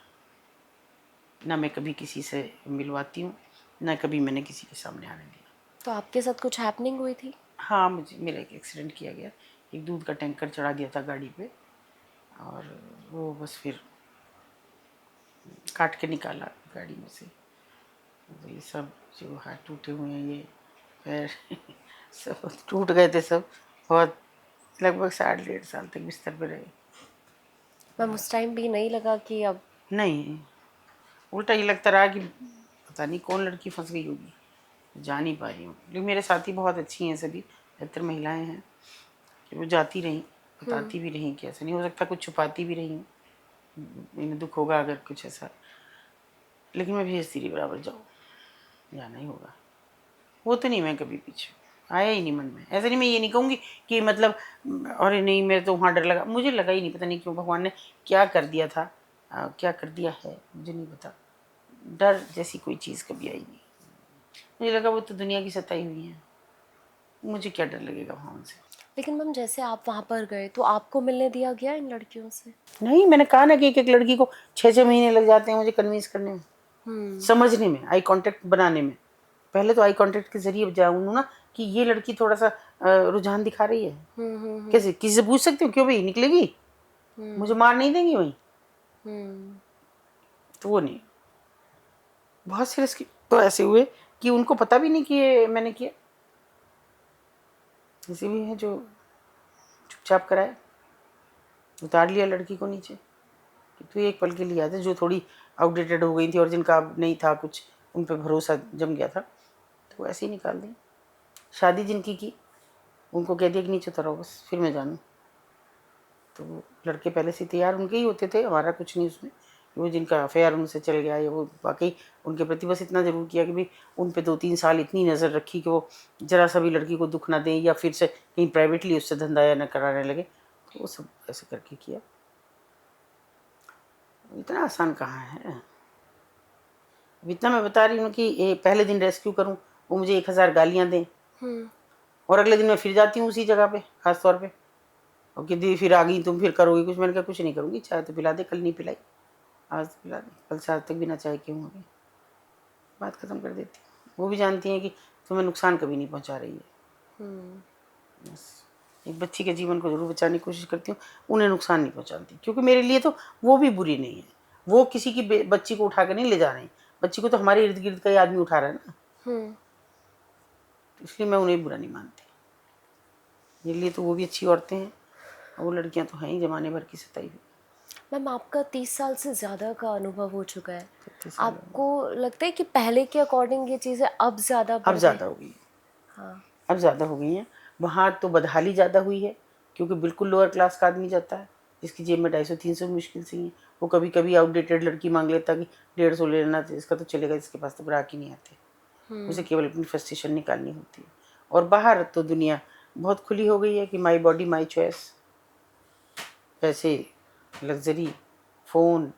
S1: ना मैं कभी किसी से मिलवाती हूँ, ना कभी मैंने किसी के सामने आने दिया।
S2: तो आपके साथ कुछ हैपनिंग हुई थी?
S1: हाँ, मुझे मेरा एक एक्सीडेंट किया गया, एक दूध का टैंकर चढ़ा दिया था गाड़ी पे, और वो बस फिर काट के निकाला गाड़ी में से। तो ये सब जो हाथ टूटे हुए हैं, ये पैर सब टूट गए थे सब, बहुत लगभग 60-1.5 साल तक बिस्तर पे रहे।
S2: मैम, उस टाइम भी नहीं लगा कि अब?
S1: नहीं, उल्टा ये लगता रहा कि पता नहीं कौन लड़की फंस गई होगी, जा नहीं पा रही हूँ। लेकिन मेरे साथी बहुत अच्छी हैं, सभी बेहतर महिलाएं हैं कि वो जाती रहीं, बताती भी रहीं कि ऐसा नहीं हो सकता, कुछ छुपाती भी रही हूँ, इन्हें दुख होगा अगर कुछ ऐसा, लेकिन मैं भेजती रही बराबर, जाओ, जाना ही होगा। वो तो नहीं, मैं कभी पीछे आया ही नहीं मन में। ऐसा नहीं, मैं ये नहीं कहूँगी कि मतलब अरे नहीं मेरे तो वहाँ डर लगा, मुझे लगा ही नहीं, पता नहीं क्यों भगवान ने क्या कर दिया था, क्या कर दिया है मुझे नहीं पता। डर जैसी कोई चीज़ कभी आई नहीं, मुझे लगा वो तो दुनिया की सताई हुई है, मुझे क्या डर लगेगा वहाँ उनसे।
S2: लेकिन मैम, जैसे आप वहाँ पर गए तो आपको मिलने दिया गया इन लड़कियों से?
S1: नहीं, मैंने कहा ना कि एक एक लड़की को 6-6 महीने लग जाते हैं मुझे कन्विंस करने में, समझने में, आई कांटेक्ट बनाने में। पहले तो आई कांटेक्ट के जरिए जाऊँ ना कि ये लड़की थोड़ा सा रुझान दिखा रही है, कैसे, किसी से पूछ सकती हूँ क्यों भाई निकलेगी, मुझे मार नहीं देंगी वहीं, तो वो नहीं। बहुत से रिस्क तो ऐसे हुए कि उनको पता भी नहीं कि ये मैंने किया। ऐसे भी है जो चुपचाप कराए, उतार लिया लड़की को नीचे कि तू एक पल के लिए आते, जो थोड़ी आउटडेटेड हो गई थी और जिनका अब नहीं था कुछ, उन पर भरोसा जम गया था, तो ऐसे ही निकाल दी। शादी जिनकी की उनको कह दिया कि नीचे उतरो बस, फिर मैं जानूँ। तो लड़के पहले से तैयार उनके ही होते थे, हमारा कुछ नहीं उसमें, वो जिनका अफेयर उनसे चल गया या वो वाकई उनके प्रति बस इतना ज़रूर किया कि भाई उन पे 2-3 साल इतनी नज़र रखी कि वो ज़रा सा भी लड़की को दुख ना दें या फिर से कहीं प्राइवेटली उससे धंधा या न कराने लगे, तो वो सब ऐसे करके किया। इतना आसान कहाँ है। अब इतना मैं बता रही हूँ कि ये पहले दिन रेस्क्यू करूँ, वो मुझे 1000 गालियाँ दें और अगले दिन मैं फिर जाती हूँ उसी जगह पे खास तौर पे, और कि दी फिर आ गई तुम, फिर करोगी कुछ। मैंने कहा कुछ नहीं करूँगी, चाय तो पिला दे, कल नहीं पिलाई, आज तो पिला दे, कल से आज तक बिना चाय क्यों होगी, बात ख़त्म कर देती हूँ। वो भी जानती हैं कि तुम्हें नुकसान कभी नहीं पहुँचा रही है। बस एक बच्ची के जीवन को जरूर बचाने की कोशिश करती हूँ, उन्हें नुकसान नहीं पहुँचाती, क्योंकि मेरे लिए तो वो भी बुरी नहीं है। वो किसी की बच्ची को उठा कर नहीं ले जा रहे हैं, बच्ची को तो हमारे इर्द गिर्द का ही आदमी उठा रहा है ना, इसलिए मैं उन्हें बुरा नहीं मानती। मेरे लिए तो वो भी अच्छी औरतें हैं और वो लड़कियां तो हैं ही जमाने भर की सताई हुई।
S2: मैम, आपका 30 साल से ज़्यादा का अनुभव हो चुका है,
S1: 36 साल
S2: आपको लगता है कि पहले के अकॉर्डिंग ये चीज़ें अब ज़्यादा
S1: अब ज़्यादा हो गई,
S2: हाँ,
S1: अब ज़्यादा हो गई हैं। वहाँ तो बदहाली ज़्यादा हुई है, क्योंकि बिल्कुल लोअर क्लास का आदमी जाता है जिसकी जेब में 250-300 मुश्किल से ही है, वो कभी कभी आउटडेटेड लड़की मांग लेता कि 150 ले लेना, तो इसका तो चलेगा, इसके पास तो ग्राहक ही नहीं आते, उसे केवल अपनी फ्रस्ट्रेशन निकालनी होती है। और बाहर तो दुनिया बहुत खुली हो गई है कि माई बॉडी माई चॉइस, पैसे, लग्जरी, फ़ोन,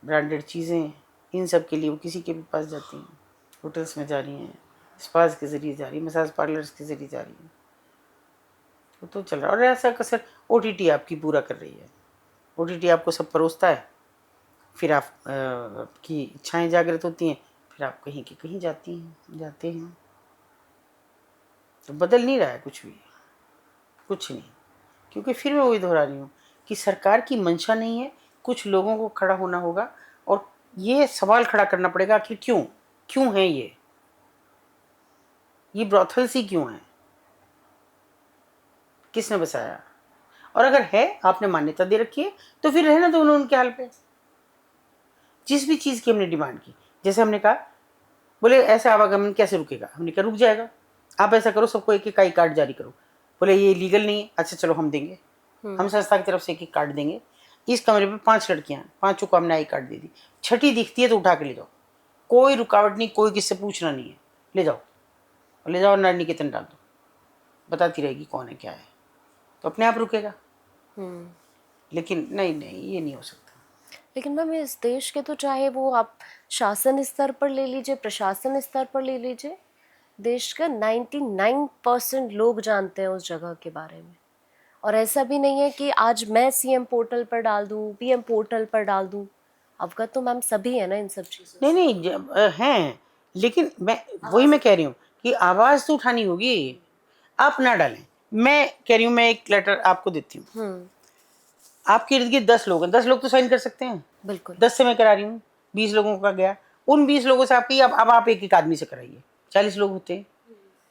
S1: ब्रांडेड चीज़ें, इन सब के लिए वो किसी के भी पास जाती हैं, होटल्स में जा रही हैं, स्पास के ज़रिए जा रही हैं, मसाज पार्लर्स के ज़रिए जा रही हैं, तो चल रहा है। और ऐसा कसर OTT आपकी पूरा कर रही है। OTT आपको सब परोसता है, फिर आप की इच्छाएं जागृत होती हैं, फिर आप कहीं की कहीं जाती हैं, जाते हैं। तो बदल नहीं रहा है कुछ भी, कुछ नहीं, क्योंकि फिर मैं वही दोहरा रही हूँ कि सरकार की मंशा नहीं है, कुछ लोगों को खड़ा होना होगा और ये सवाल खड़ा करना पड़ेगा कि क्यों है ये ब्रॉथल्स ही क्यों है, किसने बसाया, और अगर है आपने मान्यता दे रखी है तो फिर रहना दो उनके हाल पे। जिस भी चीज़ की हमने डिमांड की, जैसे हमने कहा, बोले ऐसे आवागमन कैसे रुकेगा, हमने कहा रुक जाएगा, आप ऐसा करो सबको एक एक आई कार्ड जारी करो। बोले ये लीगल नहीं है, अच्छा चलो हम देंगे, हम संस्था की तरफ से एक कार्ड देंगे। इस कमरे पे 5 लड़कियां हैं, 5 को हमने आई कार्ड दे दी, छठी दिखती है तो उठा के ले जाओ, कोई रुकावट नहीं, कोई किससे पूछना नहीं है, ले जाओ और ले जाओ नारी निकेतन डाल दो, बताती रहेगी कौन है क्या है, तो अपने आप रुकेगा। लेकिन नहीं, ये नहीं हो सकता।
S2: लेकिन मैम इस देश के तो चाहे वो आप शासन स्तर पर ले लीजिए, प्रशासन स्तर पर ले लीजिए, देश का 99% लोग जानते हैं उस जगह के बारे में। और ऐसा भी नहीं है कि आज मैं CM पोर्टल पर डाल दूं, PM पोर्टल पर डाल दूं, अवगत तो मैम सभी है ना इन सब चीज़ों से।
S1: नहीं हैं, लेकिन वही मैं कह रही हूँ कि आवाज़ तो उठानी होगी, आप ना डालें। मैं कह रही हूँ, मैं एक लेटर आपको देती हूँ, आपके इर्द गिर्द 10 लोग हैं, 10 लोग तो साइन कर सकते हैं,
S2: बिल्कुल
S1: 10 से मैं करा रही हूँ, 20 लोगों का गया, उन 20 लोगों से आपकी अब आप एक एक आदमी से कराइए, 40 लोग होते हैं,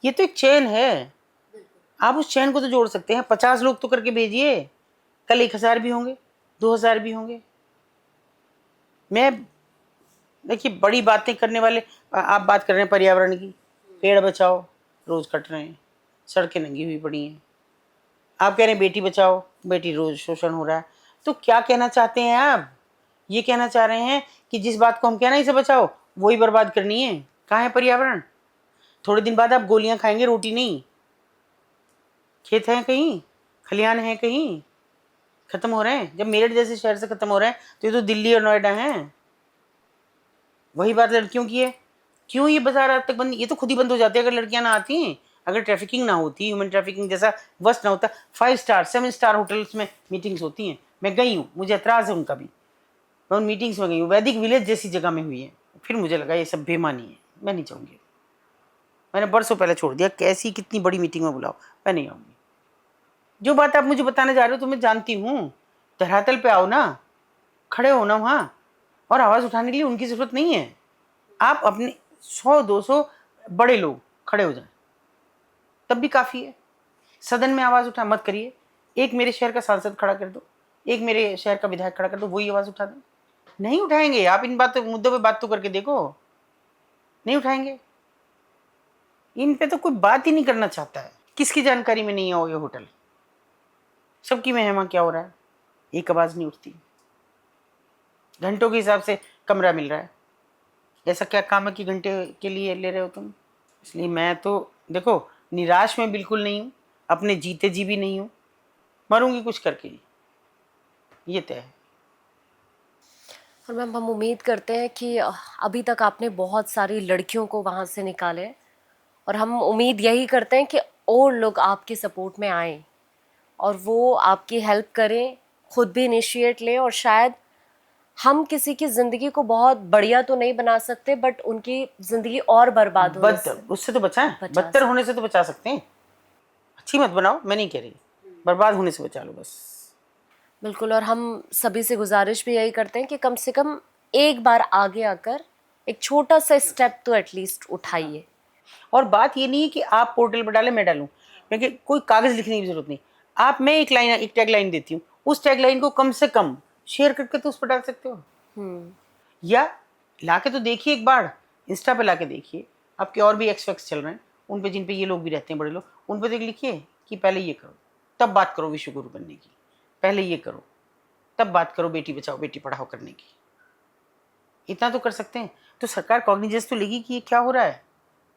S1: ये तो एक चेन है, आप उस चैन को तो जोड़ सकते हैं। 50 लोग तो करके भेजिए, कल 1000 भी होंगे, 2000 भी होंगे। मैं देखिए बड़ी बातें करने वाले, आप बात कर रहे हैं पर्यावरण की, पेड़ बचाओ, रोज कट रहे हैं, सड़कें नंगी हुई पड़ी हैं, आप कह रहे हैं बेटी बचाओ, बेटी रोज शोषण हो रहा है, तो क्या कहना चाहते हैं आप? ये कहना चाह रहे हैं कि जिस बात को हम कहना इसे बचाओ वही बर्बाद करनी है। कहाँ है पर्यावरण? थोड़े दिन बाद आप गोलियां खाएंगे, रोटी नहीं। खेत हैं कहीं, खलिहान हैं कहीं, खत्म हो रहे हैं। जब मेरठ जैसे शहर से खत्म हो रहे हैं तो ये तो दिल्ली और नोएडा हैं। वही बात लड़कियों की है, क्यों ये बाजार आज तक बंद? ये तो खुद ही बंद हो जाते हैं अगर लड़कियां ना आती, अगर ट्रैफिकिंग ना होती, ह्यूमन ट्रैफिकिंग जैसा वर्स्ट ना होता। 5 स्टार 7 स्टार होटल्स में मीटिंग्स होती हैं, मैं गई हूँ, मुझे एतराज़ है उनका भी, मैं उन मीटिंग्स में गई हूँ, वैदिक विलेज जैसी जगह में हुई है। फिर मुझे लगा ये सब बेमानी है, मैं नहीं चाहूँगी। मैंने बरसों पहले छोड़ दिया, कैसी कितनी बड़ी मीटिंग में बुलाओ, मैं नहीं आऊँगी। जो बात आप मुझे बताने जा रहे हो तो मैं जानती हूँ, धरातल पे आओ ना, खड़े हो ना वहाँ, और आवाज़ उठाने के लिए उनकी ज़रूरत नहीं है। आप अपने 100-200 बड़े लोग खड़े हो जाएं, तब भी काफ़ी है। सदन में आवाज़ उठा मत करिए, एक मेरे शहर का सांसद खड़ा कर दो, एक मेरे शहर का विधायक खड़ा कर दो, वही आवाज़ उठा दो। नहीं उठाएंगे। आप इन मुद्दों पे बात तो करके देखो, नहीं उठाएंगे। इन पे तो कोई बात ही नहीं करना चाहता है। किसकी जानकारी में नहीं है ये होटल? सबकी में है वहाँ क्या हो रहा है, एक आवाज़ नहीं उठती। घंटों के हिसाब से कमरा मिल रहा है। ऐसा क्या काम है कि घंटे के लिए ले रहे हो तुम? इसलिए मैं तो देखो निराश में बिल्कुल नहीं हूँ, अपने जीते जी भी नहीं हूँ, मरूंगी कुछ करके ही, ये तय है।
S2: और मैम हम उम्मीद करते हैं कि अभी तक आपने बहुत सारी लड़कियों को वहाँ से निकाले, और हम उम्मीद यही करते हैं कि और लोग आपके सपोर्ट में आएं और वो आपकी हेल्प करें, खुद भी इनिशिएट लें, और शायद हम किसी की ज़िंदगी को बहुत बढ़िया तो नहीं बना सकते, बट उनकी ज़िंदगी और बर्बाद होने से
S1: उससे तो बचाएं,
S2: बचा
S1: बदतर होने से तो बचा सकते हैं। अच्छी मत बनाओ, मैं नहीं कह रही, बर्बाद होने से बचा लो बस।
S2: बिल्कुल। और हम सभी से गुजारिश भी यही करते हैं कि कम से कम एक बार आगे आकर एक छोटा सा स्टेप तो एटलीस्ट उठाइए।
S1: और बात ये नहीं है कि आप पोर्टल पर डालें मैं डालूं, क्योंकि कोई कागज लिखने की जरूरत नहीं। आप मैं एक टैग लाइन देती हूँ, उस टैग लाइन को कम से कम शेयर करके तो उस पर डाल सकते हो। या लाके तो देखिए एक बार, इंस्टा पे लाके देखिए, आपके और भी एक्स चल रहे हैं उन पे, जिन पे ये लोग भी रहते हैं बड़े लोग, उन पे देख लिखिए कि पहले ये करो तब बात करो विश्व गुरु बनने की, पहले ये करो तब बात करो बेटी बचाओ बेटी पढ़ाओ करने की। इतना तो कर सकते हैं। तो सरकार कॉग्निजेंस तो लेगी कि ये क्या हो रहा है,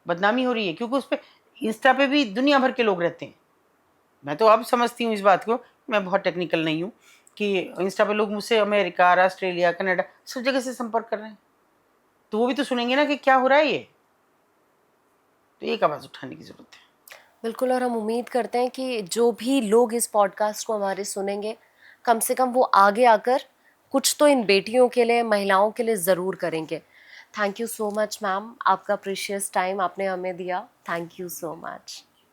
S1: बदनामी हो रही है, क्योंकि उस पर इंस्टा पे भी दुनिया भर के लोग रहते हैं। मैं तो अब समझती हूँ इस बात को, मैं बहुत टेक्निकल नहीं हूँ, कि इंस्टा पे लोग मुझसे अमेरिका, ऑस्ट्रेलिया, कनाडा सब जगह से संपर्क कर रहे हैं, तो वो भी तो सुनेंगे ना कि क्या हो रहा है ये, तो एक आवाज़ उठाने की ज़रूरत है।
S2: बिल्कुल। और हम उम्मीद करते हैं कि जो भी लोग इस पॉडकास्ट को हमारे सुनेंगे, कम से कम वो आगे आकर कुछ तो इन बेटियों के लिए, महिलाओं के लिए ज़रूर करेंगे। Thank you so much ma'am, आपका प्रीशियस टाइम आपने हमें दिया। Thank you so much.